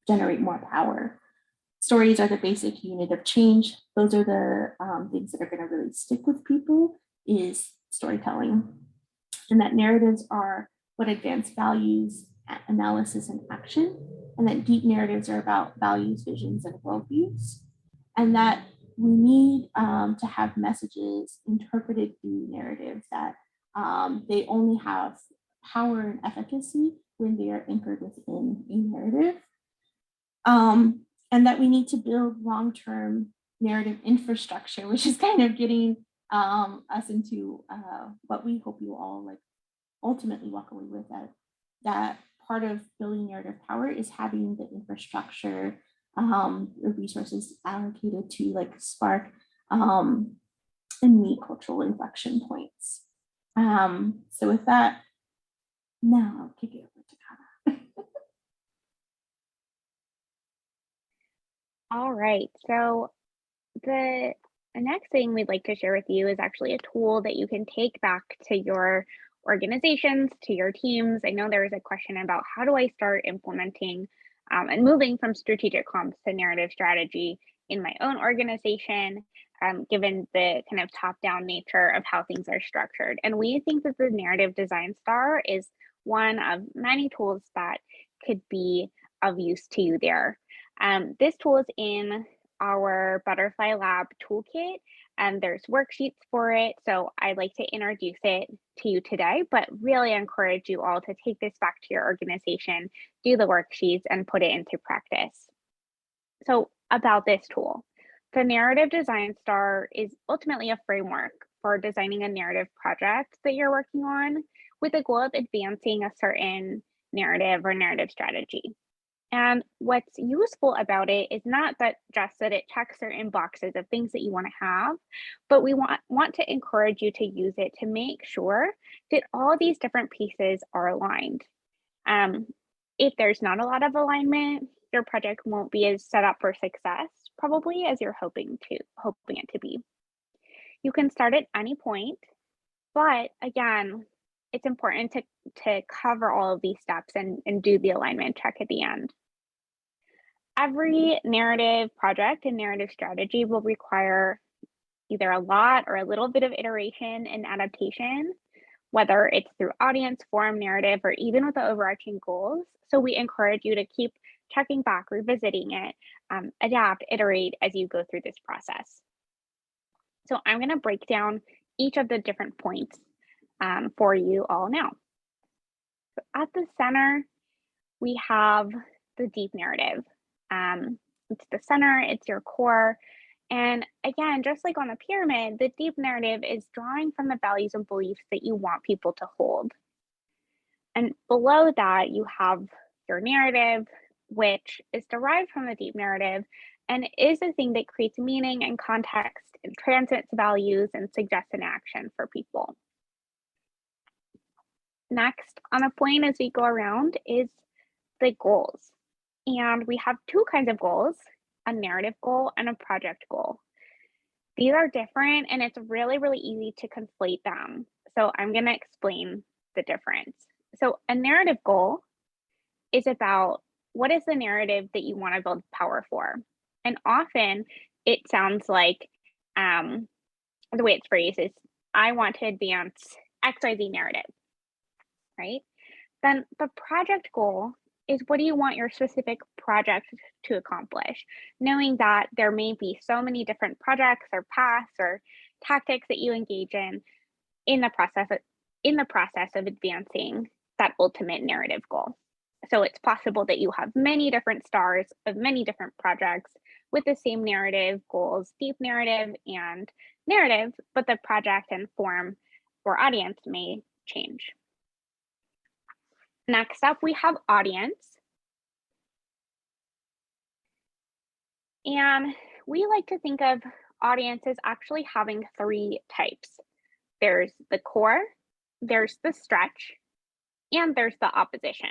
generate more power. Stories are the basic unit of change. Those are the things that are going to really stick with people, is storytelling. And that narratives are what advance values, analysis, and action. And that deep narratives are about values, visions, and worldviews. And that we need to have messages interpreted through narrative, that they only have power and efficacy when they are anchored within a narrative. And that we need to build long-term narrative infrastructure, which is kind of getting us into what we hope you all like ultimately walk away with, that part of building narrative power is having the infrastructure, the resources allocated to like spark and meet cultural inflection points. So with that, now I'll kick it over to Kara. All right, so the next thing we'd like to share with you is actually a tool that you can take back to your organizations, to your teams. I know there was a question about how do I start implementing and moving from strategic comms to narrative strategy in my own organization, given the kind of top-down nature of how things are structured. And we think that the Narrative Design Star is one of many tools that could be of use to you there. This tool is in our Butterfly Lab toolkit, and there's worksheets for it. So I'd like to introduce it to you today, but really encourage you all to take this back to your organization, do the worksheets, and put it into practice. So about this tool, the Narrative Design Star is ultimately a framework for designing a narrative project that you're working on with the goal of advancing a certain narrative or narrative strategy. And what's useful about it is not that just that it checks certain boxes of things that you want to have, but we want to encourage you to use it to make sure that all these different pieces are aligned. If there's not a lot of alignment, your project won't be as set up for success, probably, as you're hoping it to be. You can start at any point, but again, it's important to cover all of these steps and do the alignment check at the end. Every narrative project and narrative strategy will require either a lot or a little bit of iteration and adaptation, whether it's through audience, forum, narrative, or even with the overarching goals. So we encourage you to keep checking back, revisiting it, adapt, iterate as you go through this process. So I'm going to break down each of the different points for you all now. So at the center, we have the deep narrative. It's the center, it's your core. And again, just like on the pyramid, the deep narrative is drawing from the values and beliefs that you want people to hold. And below that, you have your narrative, which is derived from the deep narrative and is the thing that creates meaning and context and transmits values and suggests an action for people. Next on a point as we go around is the goals. And we have two kinds of goals, a narrative goal and a project goal. These are different and it's really, really easy to conflate them. So I'm going to explain the difference. So a narrative goal is about what is the narrative that you want to build power for? And often it sounds like the way it's phrased is, I want to advance XYZ narrative, right? Then the project goal is what do you want your specific project to accomplish? Knowing that there may be so many different projects or paths or tactics that you engage in the process of advancing that ultimate narrative goal. So it's possible that you have many different stars of many different projects with the same narrative goals, deep narrative and narrative, but the project and form or audience may change. Next up, we have audience. And we like to think of audiences actually having 3 types. There's the core, there's the stretch, and there's the opposition.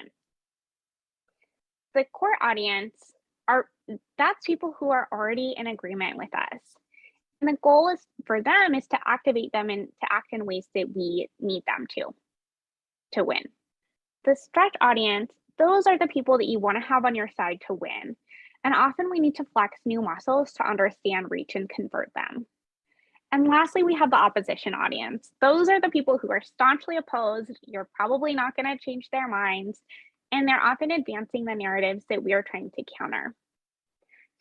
The core audience that's people who are already in agreement with us. And the goal is for them is to activate them and to act in ways that we need them to win. The stretch audience, those are the people that you want to have on your side to win. And often we need to flex new muscles to understand, reach, and convert them. And lastly, we have the opposition audience. Those are the people who are staunchly opposed. You're probably not going to change their minds. And they're often advancing the narratives that we are trying to counter.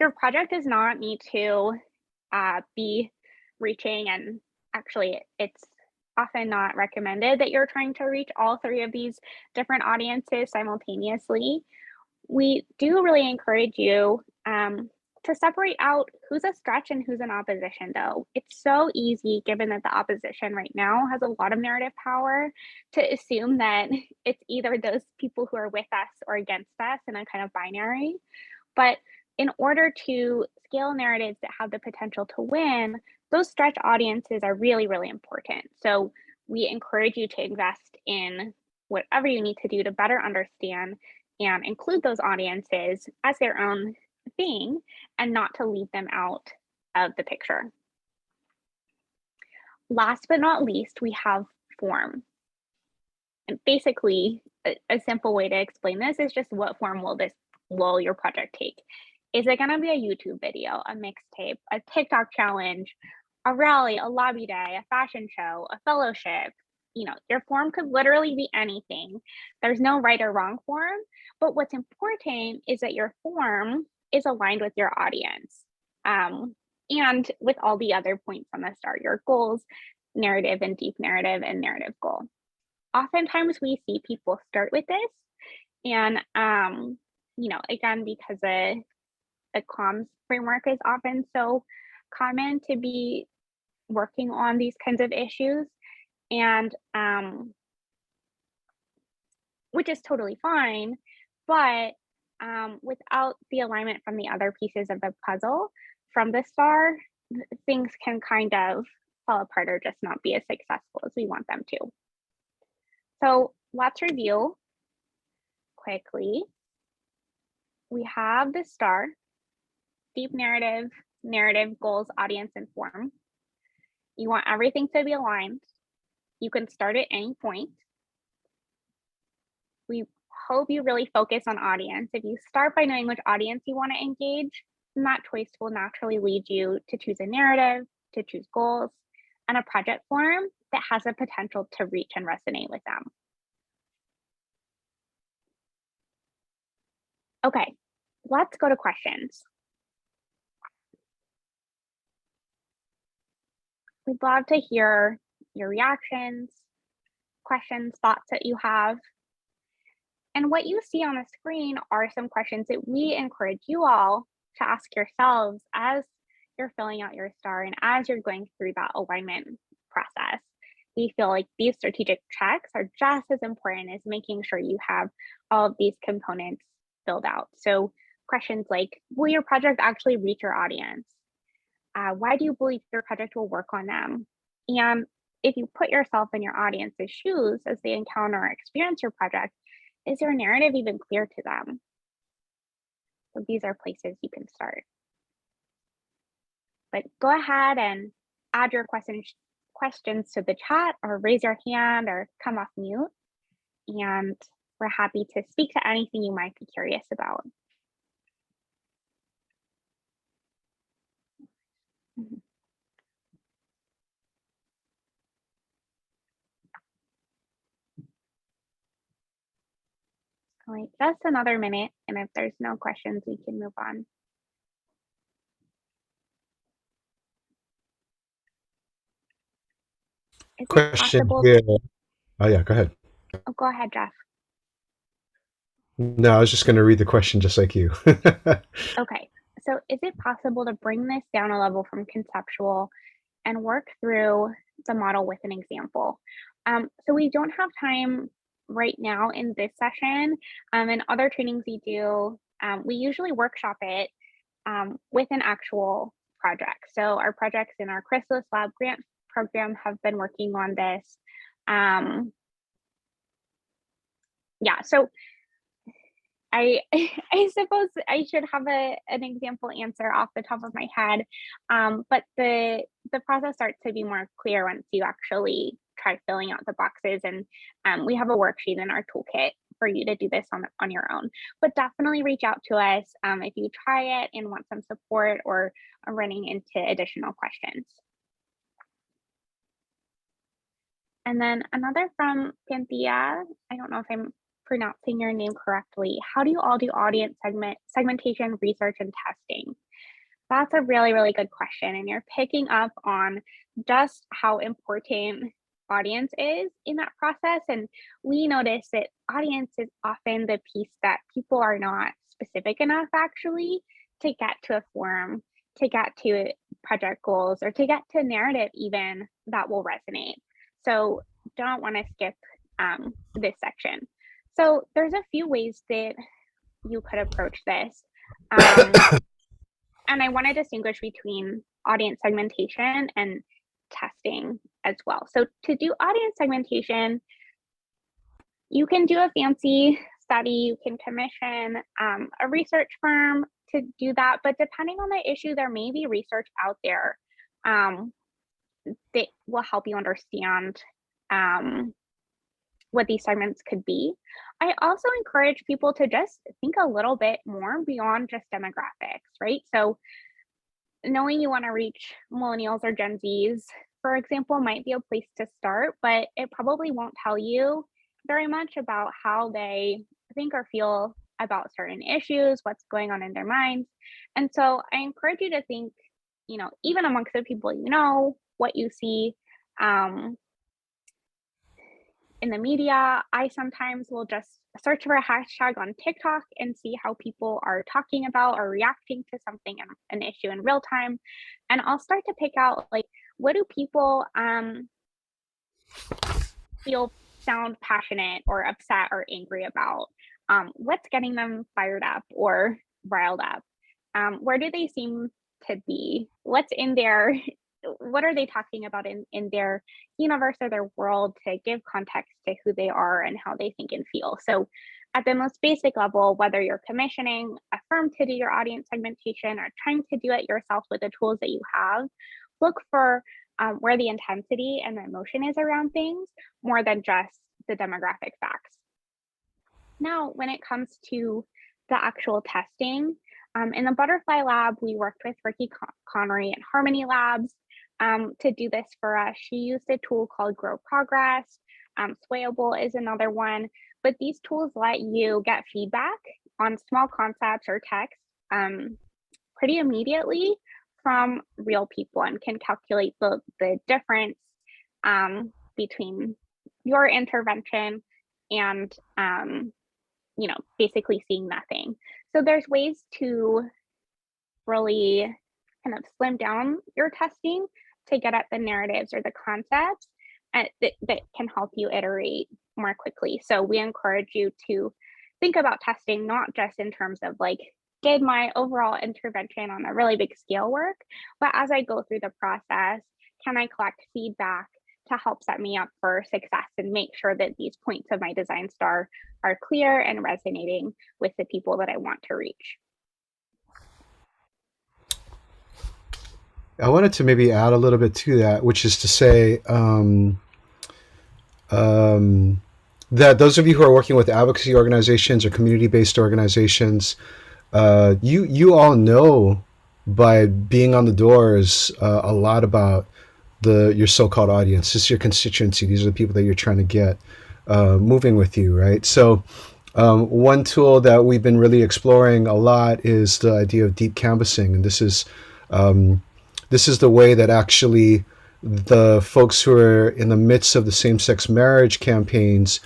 Your project does not need to be reaching, and actually it's often not recommended that you're trying to reach all 3 of these different audiences simultaneously. We do really encourage you to separate out who's a stretch and who's an opposition, though. It's so easy, given that the opposition right now has a lot of narrative power, to assume that it's either those people who are with us or against us in a kind of binary. But in order to scale narratives that have the potential to win, those stretch audiences are really, really important. So we encourage you to invest in whatever you need to do to better understand and include those audiences as their own thing and not to leave them out of the picture. Last but not least, we have form. And basically, a simple way to explain this is just what form will your project take? Is it going to be a YouTube video, a mixtape, a TikTok challenge, a rally, a lobby day, a fashion show, a fellowship? You know, your form could literally be anything. There's no right or wrong form, but what's important is that your form is aligned with your audience and with all the other points on the start, your goals, narrative and deep narrative and narrative goal. Oftentimes we see people start with this and, you know, again, because the comms framework is often so common to be working on these kinds of issues, and which is totally fine, but without the alignment from the other pieces of the puzzle from the star, things can kind of fall apart or just not be as successful as we want them to. So let's review quickly. We have the star, deep narrative, narrative, goals, audience, and form. You want everything to be aligned. You can start at any point. We hope you really focus on audience. If you start by knowing which audience you want to engage, then that choice will naturally lead you to choose a narrative, to choose goals, and a project form that has the potential to reach and resonate with them. Okay, let's go to questions. We'd love to hear your reactions, questions, thoughts that you have. And what you see on the screen are some questions that we encourage you all to ask yourselves as you're filling out your star and as you're going through that alignment process. We feel like these strategic checks are just as important as making sure you have all of these components filled out. So questions like, will your project actually reach your audience? Why do you believe your project will work on them? And if you put yourself in your audience's shoes as they encounter or experience your project, is your narrative even clear to them? So these are places you can start. But go ahead and add your questions to the chat or raise your hand or come off mute. And we're happy to speak to anything you might be curious about. wait just another minute, and if there's no questions, we can move on. Is it Question possible? here. Oh yeah, go ahead. Oh, go ahead, Jeff. No, I was just going to read the question just like you. Okay, so is it possible to bring this down a level from conceptual and work through the model with an example? So we don't have time right now in this session. And other trainings we do, we usually workshop it with an actual project. So our projects in our Chrysalis Lab grant program have been working on this. Yeah, so I I suppose I should have an example answer off the top of my head, but the process starts to be more clear once you actually try filling out the boxes, and we have a worksheet in our toolkit for you to do this on your own. But definitely reach out to us if you try it and want some support or are running into additional questions. And then another from Cynthia, I don't know if I'm pronouncing your name correctly. How do you all do audience segmentation, research, and testing? That's a really, really good question. And you're picking up on just how important audience is in that process. And we notice that audience is often the piece that people are not specific enough actually to get to a forum, to get to project goals, or to get to narrative even that will resonate. So don't want to skip this section. So there's a few ways that you could approach this. And I want to distinguish between audience segmentation and testing as well. So to do audience segmentation, you can do a fancy study, you can commission a research firm to do that, but depending on the issue, there may be research out there that will help you understand what these segments could be. I also encourage people to just think a little bit more beyond just demographics, right? So knowing you want to reach millennials or Gen Zs, for example, might be a place to start, but it probably won't tell you very much about how they think or feel about certain issues, what's going on in their minds. And so I encourage you to think, even amongst the people what you see in the media. I sometimes will just search for a hashtag on TikTok and see how people are talking about or reacting to something, an issue in real time. And I'll start to pick out, like, what do people sound passionate or upset or angry about? What's getting them fired up or riled up? Where do they seem to be? What's in their what are they talking about in their universe or their world to give context to who they are and how they think and feel? So at the most basic level, whether you're commissioning a firm to do your audience segmentation or trying to do it yourself with the tools that you have, look for where the intensity and the emotion is around things more than just the demographic facts. Now, when it comes to the actual testing, in the Butterfly Lab, we worked with Ricky Connery at Harmony Labs to do this for us. She used a tool called Grow Progress. Swayable is another one, but these tools let you get feedback on small concepts or text pretty immediately from real people and can calculate the difference between your intervention and basically seeing nothing. So there's ways to really kind of slim down your testing to get at the narratives or the concepts that can help you iterate more quickly. So we encourage you to think about testing not just in terms of, like, did my overall intervention on a really big scale work, but as I go through the process, can I collect feedback to help set me up for success and make sure that these points of my design star are clear and resonating with the people that I want to reach. I wanted to maybe add a little bit to that, which is to say that those of you who are working with advocacy organizations or community-based organizations, you all know by being on the doors a lot about your so-called audience. This is your constituency. These are the people that you're trying to get moving with you, right? So One tool that we've been really exploring a lot is the idea of deep canvassing, and this is the way that actually the folks who are in the midst of the same-sex marriage campaigns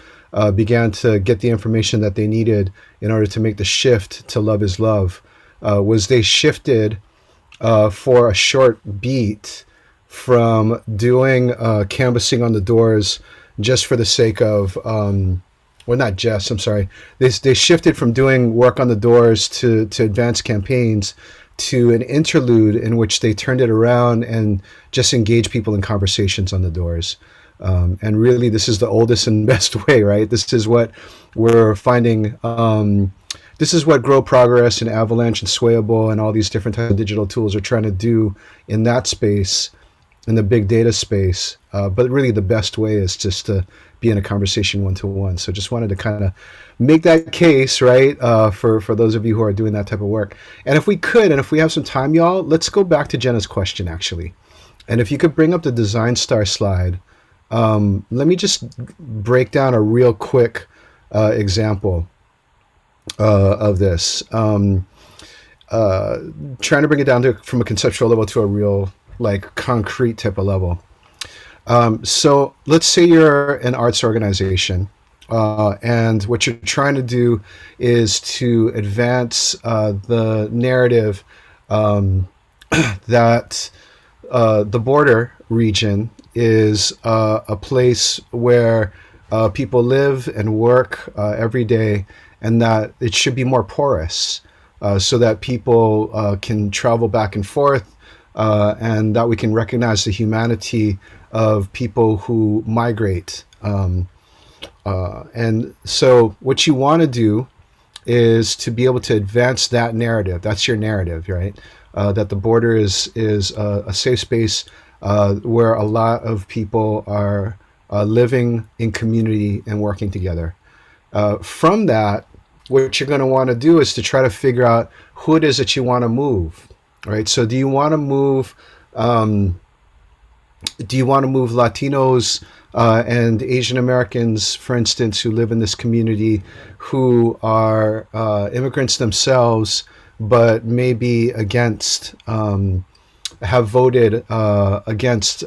began to get the information that they needed in order to make the shift to love is love. Was they shifted for a short beat from doing canvassing on the doors just for the sake of, well, not just, I'm sorry. They shifted from doing work on the doors to advance campaigns to an interlude in which they turned it around and just engaged people in conversations on the doors. And really, this is the oldest and best way, right? This is what we're finding. This is what Grow Progress and Avalanche and Swayable and all these different types of digital tools are trying to do in that space, in the big data space. But really, the best way is just to be in a conversation one-to-one. So just wanted to kind of make that case, right, for those of you who are doing that type of work. And if we could, and if we have some time, y'all, let's go back to Jenna's question, actually. And if you could bring up the Design Star slide, let me just break down a real quick example of this. Trying to bring it down to from a conceptual level to a real, like, concrete type of level. So let's say you're an arts organization, and what you're trying to do is to advance the narrative that the border region is a place where people live and work every day, and that it should be more porous so that people can travel back and forth, and that we can recognize the humanity of people who migrate. And so what you want to do is to be able to advance that narrative. That's your narrative, right? That the border is a safe space where a lot of people are living in community and working together. From that, what you're going to want to do is to try to figure out who it is that you want to move, right? So do you want to move Latinos and Asian Americans, for instance, who live in this community, who are immigrants themselves, but maybe have voted against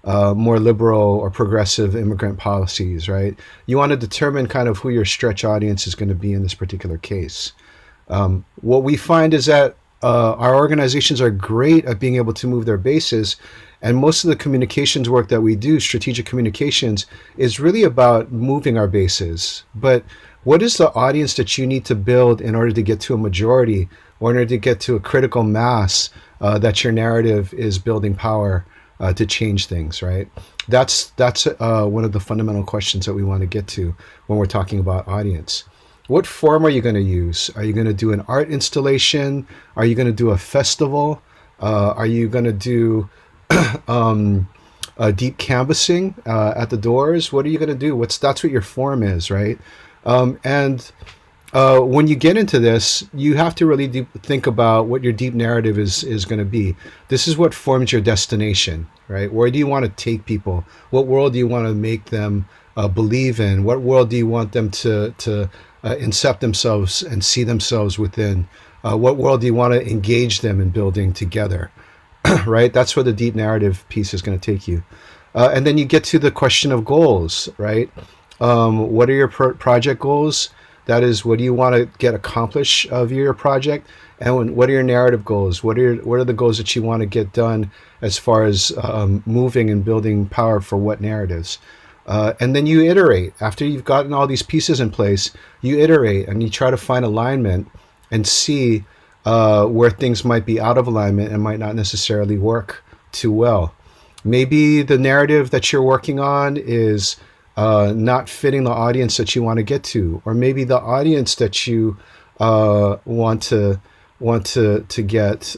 more liberal or progressive immigrant policies, right? You want to determine kind of who your stretch audience is going to be in this particular case. What we find is that our organizations are great at being able to move their bases, and most of the communications work that we do, strategic communications, is really about moving our bases. But what is the audience that you need to build in order to get to a majority, or in order to get to a critical mass that your narrative is building power to change things, right? That's one of the fundamental questions that we want to get to when we're talking about audience. What form are you going to use? Are you going to do an art installation? Are you going to do a festival? Are you going to do deep canvassing at the doors? What are you going to do? That's what your form is, right? And when you get into this, you have to really think about what your deep narrative is going to be. This is what forms your destination, right? Where do you want to take people? What world do you want to make them believe in? What world do you want them to incept themselves and see themselves within? What world do you want to engage them in building together? Right? That's where the deep narrative piece is going to take you. And then you get to the question of goals, right? What are your project goals? That is, what do you want to get accomplished of your project? And what are your narrative goals? What are the goals that you want to get done as far as moving and building power for what narratives? And then you iterate. After you've gotten all these pieces in place, you iterate and you try to find alignment and see where things might be out of alignment and might not necessarily work too well. Maybe the narrative that you're working on is not fitting the audience that you want to get to, or maybe the audience that you want to get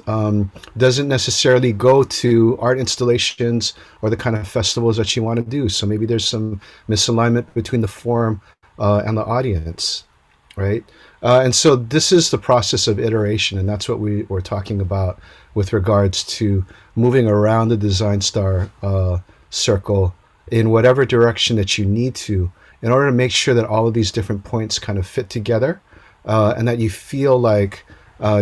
doesn't necessarily go to art installations or the kind of festivals that you want to do. So maybe there's some misalignment between the form and the audience, right? And so this is the process of iteration, and that's what we were talking about with regards to moving around the Design Star circle in whatever direction that you need to in order to make sure that all of these different points kind of fit together, and that you feel like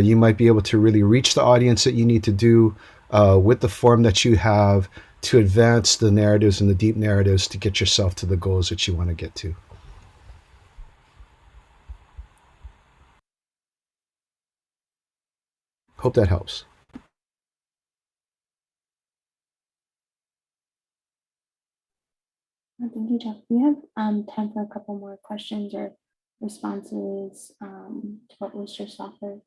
you might be able to really reach the audience that you need to do with the form that you have to advance the narratives and the deep narratives to get yourself to the goals that you want to get to. Hope that helps. Thank you, Jeff. We have time for a couple more questions or responses to what was just offered.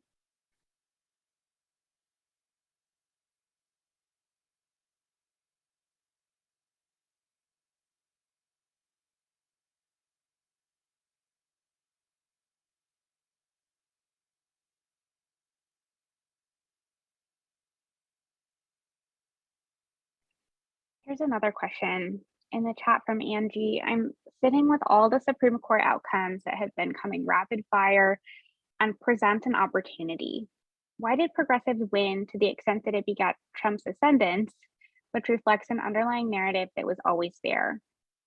Here's another question in the chat from Angie. I'm sitting with all the Supreme Court outcomes that have been coming rapid fire and present an opportunity. Why did progressives win to the extent that it begat Trump's ascendance, which reflects an underlying narrative that was always there?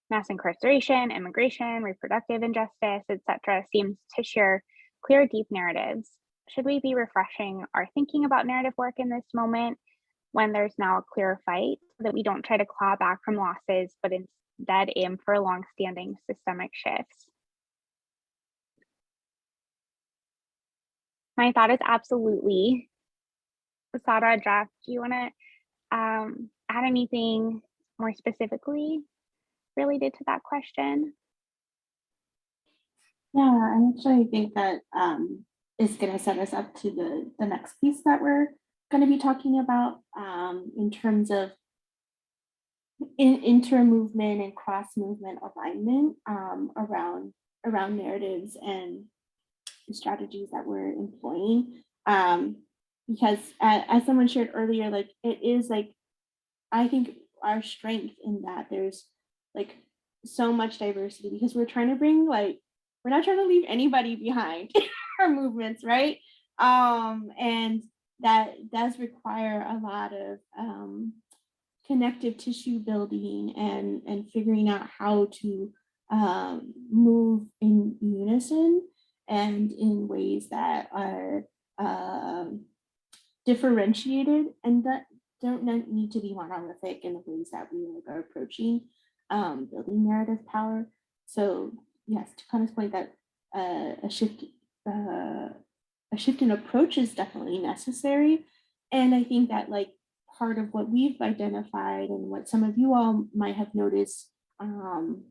Mass incarceration, immigration, reproductive injustice, etc., seems to share clear, deep narratives. Should we be refreshing our thinking about narrative work in this moment when there's now a clear fight, so that we don't try to claw back from losses, but instead aim for long-standing systemic shifts? My thought is absolutely. Sada, Jeff, do you want to add anything more specifically related to that question? Yeah, I actually think that is going to set us up to the next piece that we're going to be talking about in terms of inter-movement and cross-movement alignment around narratives and strategies that we're employing. Because as someone shared earlier, like it is like, I think our strength in that there's like so much diversity, because we're trying to bring like, we're not trying to leave anybody behind in our movements, right? And that does require a lot of connective tissue building and figuring out how to move in unison and in ways that are differentiated and that don't need to be monolithic in the ways that we are approaching building narrative power. So yes, to Connor's point, that a shift in approach is definitely necessary. And I think that like part of what we've identified and what some of you all might have noticed in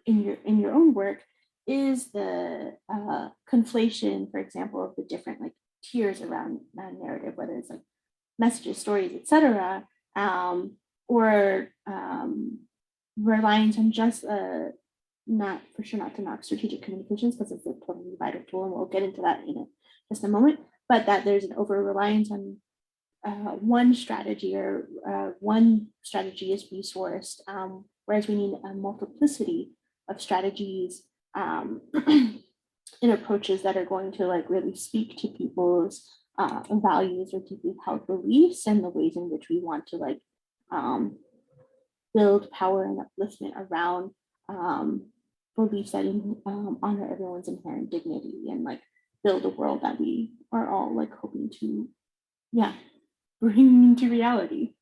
your own work is the conflation, for example, of the different like tiers around that narrative, whether it's like messages, stories, etc., or reliance on just not to knock strategic communications, because it's a totally vital tool, and we'll get into that in just a moment, but that there's an over reliance on one strategy or one strategy is resourced, whereas we need a multiplicity of strategies and approaches that are going to like really speak to people's values or deeply held beliefs and the ways in which we want to like build power and upliftment around beliefs that honor everyone's inherent dignity and like build a world that we are all like hoping to, yeah, bring into reality.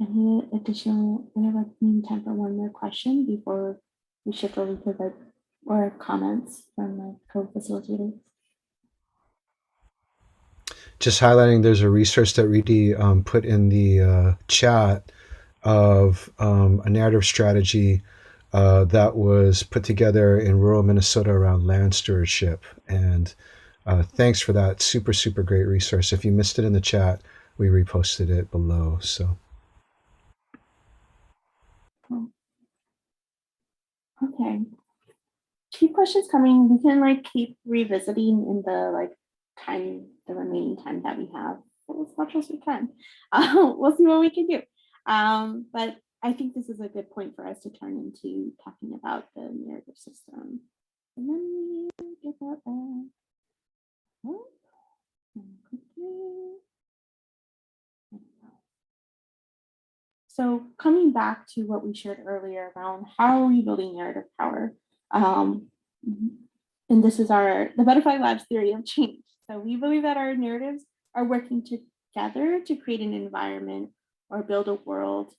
Any additional, we have like time for one more question before we shift over to the or comments from my co-facilitators. Just highlighting, there's a resource that Riti put in the chat of a narrative strategy that was put together in rural Minnesota around land stewardship. And thanks for that super, super great resource. If you missed it in the chat, we reposted it below. So. Okay. Keep questions coming. We can like keep revisiting in the like the remaining time that we have as much as we can. We'll see what we can do. But I think this is a good point for us to turn into talking about the narrative system. And then we get that back. So coming back to what we shared earlier around how are we building narrative power, and this is the Butterfly Lab's theory of change. So we believe that our narratives are working together to create an environment or build a world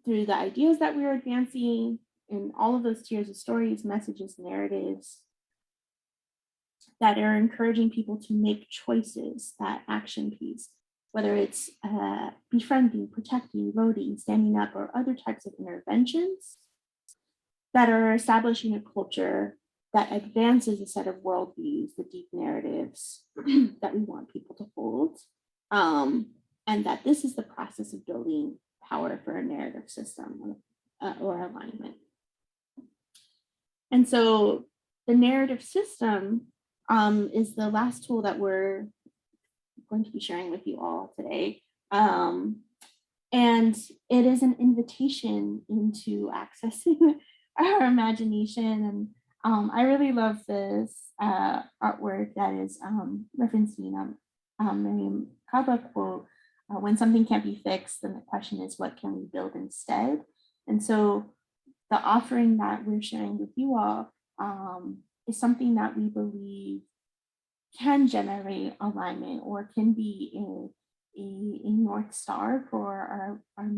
through the ideas that we're advancing in all of those tiers of stories, messages, narratives that are encouraging people to make choices, that action piece, whether it's befriending, protecting, voting, standing up, or other types of interventions that are establishing a culture that advances a set of worldviews, the deep narratives that we want people to hold, and that this is the process of building power for a narrative system or alignment. And so the narrative system is the last tool that we're going to be sharing with you all today. And it is an invitation into accessing our imagination. And I really love this artwork that is referencing Miriam Kaba quote, when something can't be fixed, then the question is, what can we build instead? And so the offering that we're sharing with you all is something that we believe can generate alignment or can be a North Star for our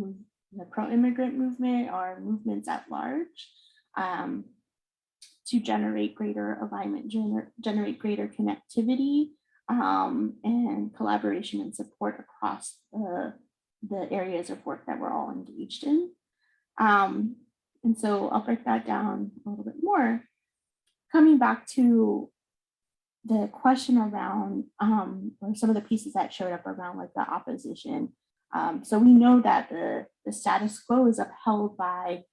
the pro-immigrant movement, our movements at large, to generate greater alignment, generate greater connectivity and collaboration and support across the areas of work that we're all engaged in. And so I'll break that down a little bit more. Coming back to the question around, or some of the pieces that showed up around like the opposition. So we know that the status quo is upheld by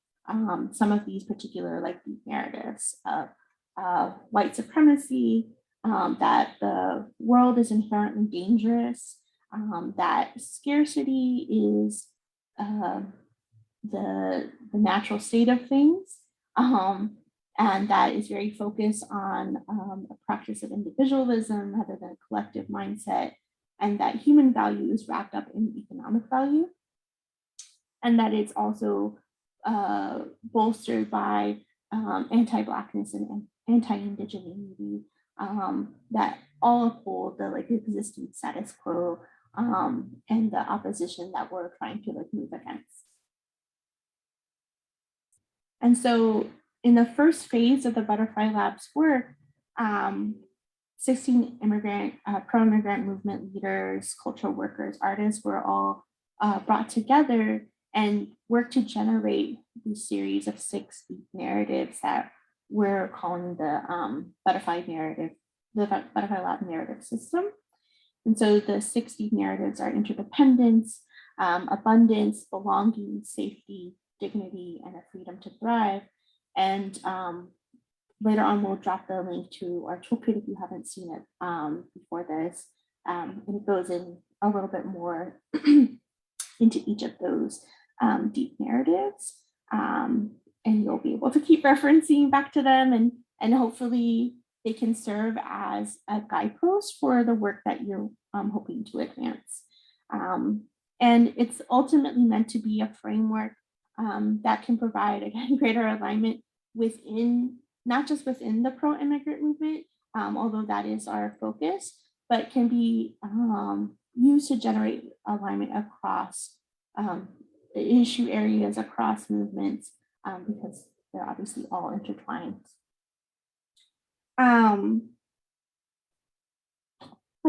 some of these particular like narratives of white supremacy, that the world is inherently dangerous, that scarcity is the natural state of things, and that is very focused on a practice of individualism rather than a collective mindset, and that human value is wrapped up in economic value, and that it's also bolstered by anti-Blackness and anti-indigeneity that all uphold the like existing status quo and the opposition that we're trying to like move against. And so in the first phase of the Butterfly Lab's work, 16 pro-immigrant movement leaders, cultural workers, artists were all brought together and worked to generate this series of 6 narratives that we're calling the Butterfly narrative, the Butterfly Lab narrative system. And so the 60 narratives are interdependence, abundance, belonging, safety, dignity, and a freedom to thrive. And later on, we'll drop the link to our toolkit if you haven't seen it before this. And it goes in a little bit more into each of those deep narratives. And you'll be able to keep referencing back to them, and hopefully they can serve as a guidepost for the work that you're hoping to advance. And it's ultimately meant to be a framework that can provide, again, greater alignment within, not just within the pro-immigrant movement, although that is our focus, but can be used to generate alignment across issue areas, across movements, because they're obviously all intertwined. What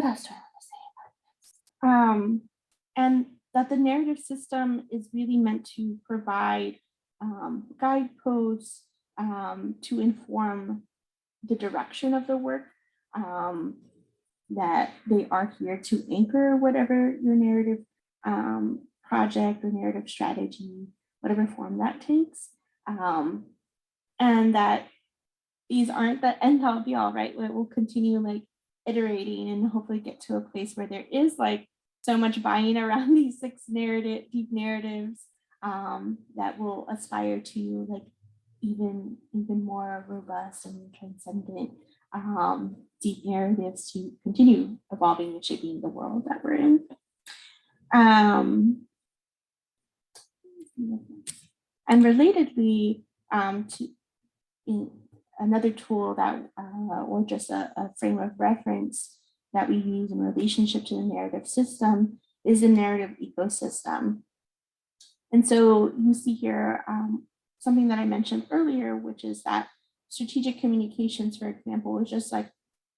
else do I want to say about this? And that the narrative system is really meant to provide guideposts to inform the direction of the work, that they are here to anchor whatever your narrative project or narrative strategy, whatever form that takes, and that these aren't the end all be all, right? We'll continue like iterating and hopefully get to a place where there is like so much buying around these 6 deep narratives that will aspire to like even more robust and transcendent deep narratives to continue evolving and shaping the world that we're in. movements. And relatedly, another tool that, or just a frame of reference that we use in relationship to the narrative system is the narrative ecosystem. And so you see here something that I mentioned earlier, which is that strategic communications, for example, is just like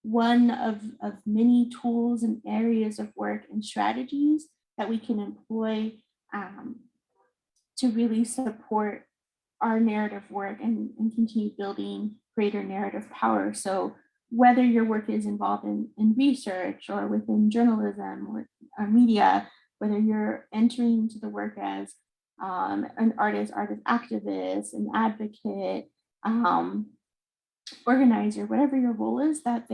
one of many tools and areas of work and strategies that we can employ to really support our narrative work and continue building greater narrative power. So whether your work is involved in research or within journalism or media, whether you're entering into the work as an artist activist, an advocate, organizer, whatever your role is, that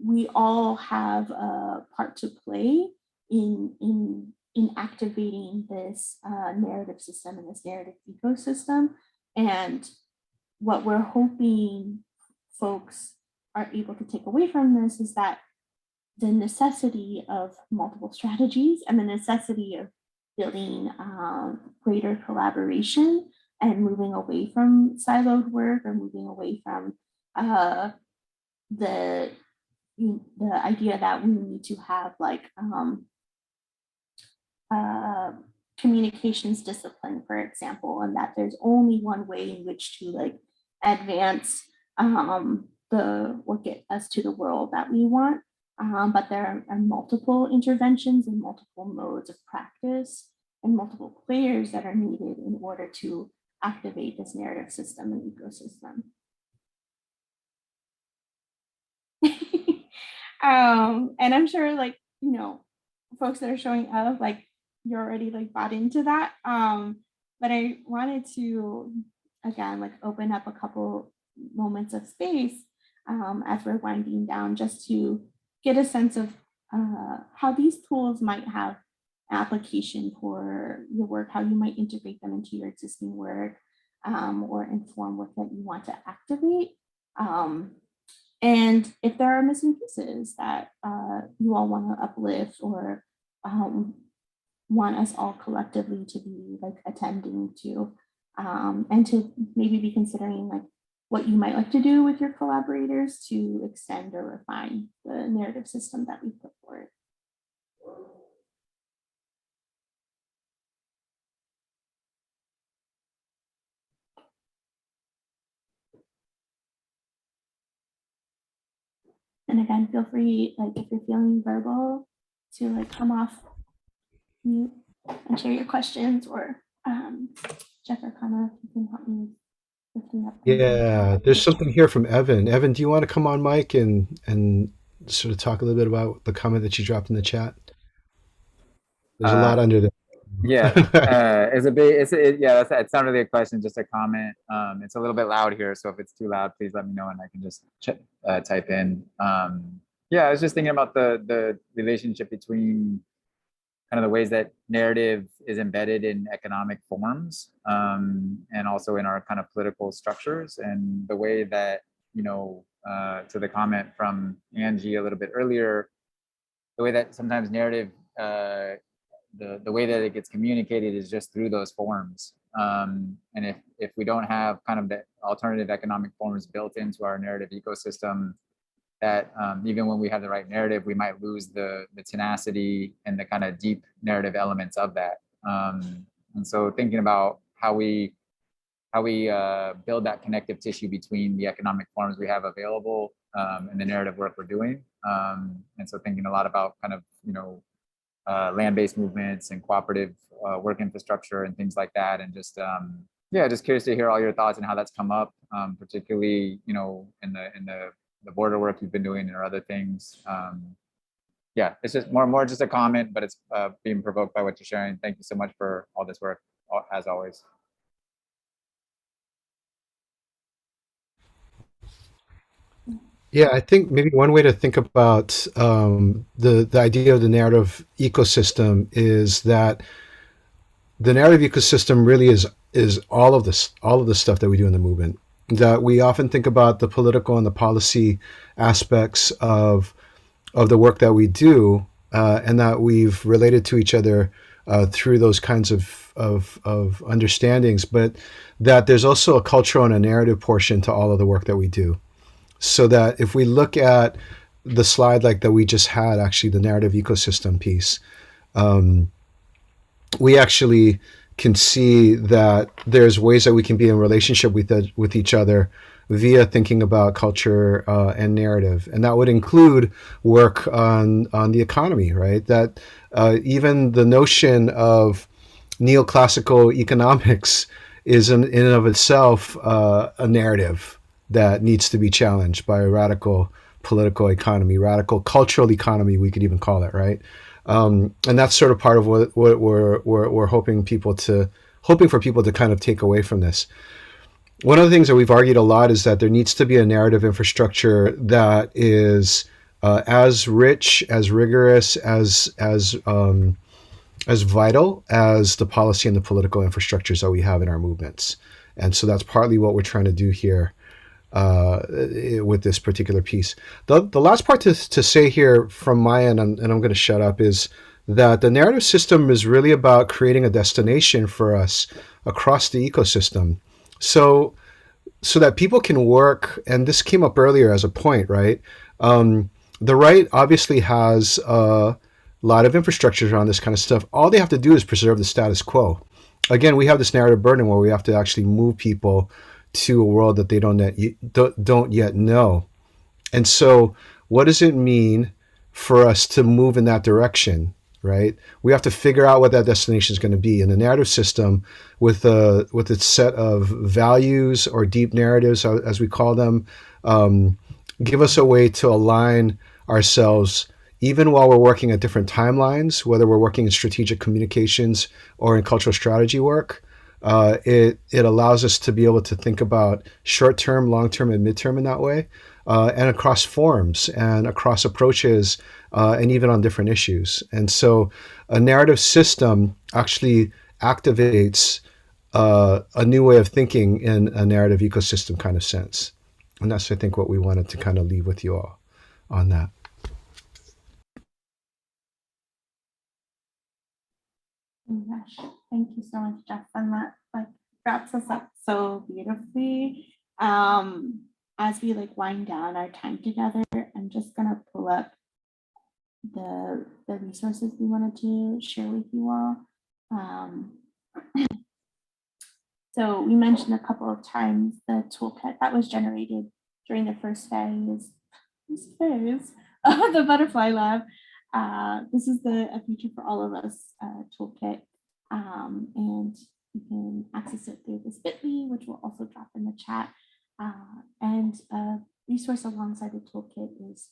we all have a part to play in activating this narrative system and this narrative ecosystem. And what we're hoping folks are able to take away from this is that the necessity of multiple strategies and the necessity of building greater collaboration and moving away from siloed work or moving away from the idea that we need to have like communications discipline, for example, and that there's only one way in which to like advance or get us to the world that we want. But there are multiple interventions and multiple modes of practice and multiple players that are needed in order to activate this narrative system and ecosystem. And I'm sure, like, you know, folks that are showing up, like, you're already like bought into that. But I wanted to, again, like open up a couple moments of space as we're winding down, just to get a sense of how these tools might have application for your work, how you might integrate them into your existing work, or inform work that you want to activate. And if there are missing pieces that you all want to uplift or want us all collectively to be like attending to, and to maybe be considering like what you might like to do with your collaborators to extend or refine the narrative system that we put forward. And again, feel free, like if you're feeling verbal, to like come off mute and share your questions, or Jeff or Kana, you can help me lifting up. Yeah, there's something here from Evan. Evan, do you want to come on mic and sort of talk a little bit about the comment that you dropped in the chat? There's a lot under there. Yeah, it's not really a question, just a comment. It's a little bit loud here, so if it's too loud, please let me know and I can just type in. Yeah, I was just thinking about the relationship between kind of the ways that narrative is embedded in economic forms, and also in our kind of political structures, and the way that, you know, to the comment from Angie a little bit earlier, the way that sometimes narrative, the way that it gets communicated is just through those forms. And if we don't have kind of the alternative economic forms built into our narrative ecosystem, that even when we have the right narrative, we might lose the tenacity and the kind of deep narrative elements of that. And so thinking about how we build that connective tissue between the economic forms we have available and the narrative work we're doing. And so thinking a lot about kind of, you know, land-based movements and cooperative work infrastructure and things like that. And just, yeah, just curious to hear all your thoughts and how that's come up, particularly, you know, in the border work you've been doing or other things. Yeah, it's just more just a comment, but it's being provoked by what you're sharing. Thank you so much for all this work, as always. Yeah, I think maybe one way to think about the idea of the narrative ecosystem is that the narrative ecosystem really is all of the stuff that we do in the movement. That we often think about the political and the policy aspects of the work that we do, and that we've related to each other through those kinds of understandings, but that there's also a cultural and a narrative portion to all of the work that we do. So that if we look at the slide like that we just had, actually the narrative ecosystem piece, we actually can see that there's ways that we can be in relationship with each other via thinking about culture and narrative, and that would include work on the economy, right? That even the notion of neoclassical economics is in and of itself a narrative that needs to be challenged by a radical political economy, radical cultural economy, we could even call it, right? And that's sort of part of what we're hoping for people to kind of take away from this. One of the things that we've argued a lot is that there needs to be a narrative infrastructure that is as rich, as rigorous, as vital as the policy and the political infrastructures that we have in our movements. And so that's partly what we're trying to do here with this particular piece. The last part to say here from my end, and I'm going to shut up, is that the narrative system is really about creating a destination for us across the ecosystem. So that people can work, and this came up earlier as a point, right? The right obviously has a lot of infrastructures around this kind of stuff. All they have to do is preserve the status quo. Again, we have this narrative burden where we have to actually move people to a world that they don't yet know. And so what does it mean for us to move in that direction, right? We have to figure out what that destination is going to be. And the narrative system with its set of values or deep narratives, as we call them, give us a way to align ourselves even while we're working at different timelines, whether we're working in strategic communications or in cultural strategy work. It allows us to be able to think about short-term, long-term, and mid-term in that way, and across forms and across approaches, and even on different issues. And so a narrative system actually activates a new way of thinking in a narrative ecosystem kind of sense. And that's, I think, what we wanted to kind of leave with you all on that. Oh my gosh, thank you so much, Jeff. And that like wraps us up so beautifully. As we like wind down our time together, I'm just gonna pull up the resources we wanted to share with you all. So we mentioned a couple of times the toolkit that was generated during the first phase of the Butterfly Lab. This is a feature for all of us toolkit, and you can access it through this bit.ly, which will also drop in the chat. And a resource alongside the toolkit is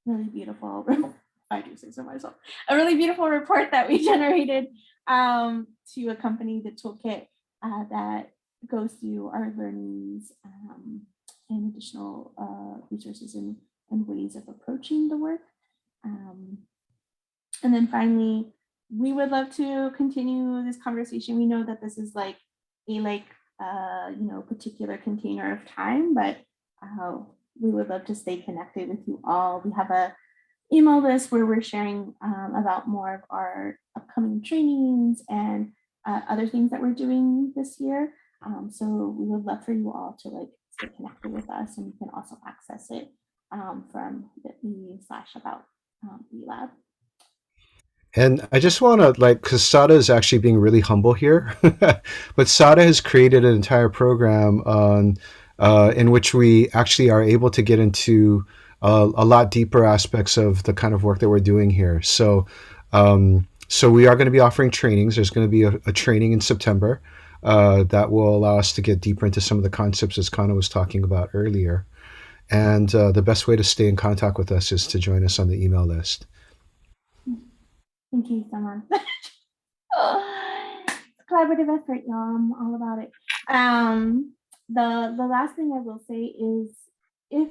really beautiful. I do say so myself. A really beautiful report that we generated to accompany the toolkit that goes through our learnings and additional resources and ways of approaching the work. And then finally, we would love to continue this conversation. We know that this is like a particular container of time, but we would love to stay connected with you all. We have a email list where we're sharing about more of our upcoming trainings and other things that we're doing this year. So we would love for you all to like stay connected with us, and you can also access it from bit.ly/about lab. And I just want to because Sada is actually being really humble here, but Sada has created an entire program in which we actually are able to get into a lot deeper aspects of the kind of work that we're doing here. So we are going to be offering trainings. There's going to be a training in September that will allow us to get deeper into some of the concepts as Kana was talking about earlier. And the best way to stay in contact with us is to join us on the email list. Thank you so much. It's a collaborative effort, y'all. I'm all about it. The last thing I will say is if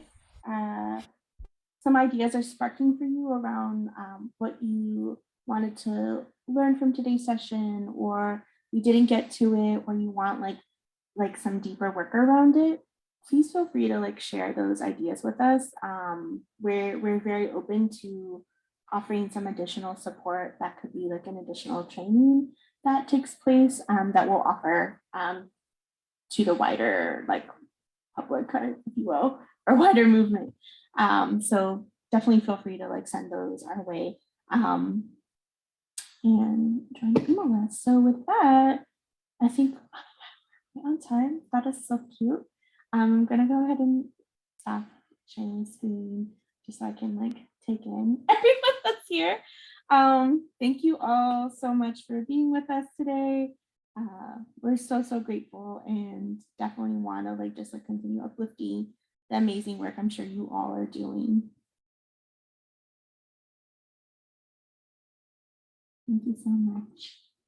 some ideas are sparking for you around what you wanted to learn from today's session, or you didn't get to it, or you want like some deeper work around it, please feel free to like share those ideas with us. We're very open to offering some additional support. That could be like an additional training that takes place that will offer to the wider like public, if you will, or wider movement. So definitely feel free to like send those our way and join the email list. So with that, I think we're on time. That is so cute. I'm gonna go ahead and stop sharing the screen just so I can like take in everyone that's here. Thank you all so much for being with us today. We're so grateful and definitely want to like just like continue uplifting the amazing work I'm sure you all are doing. Thank you so much.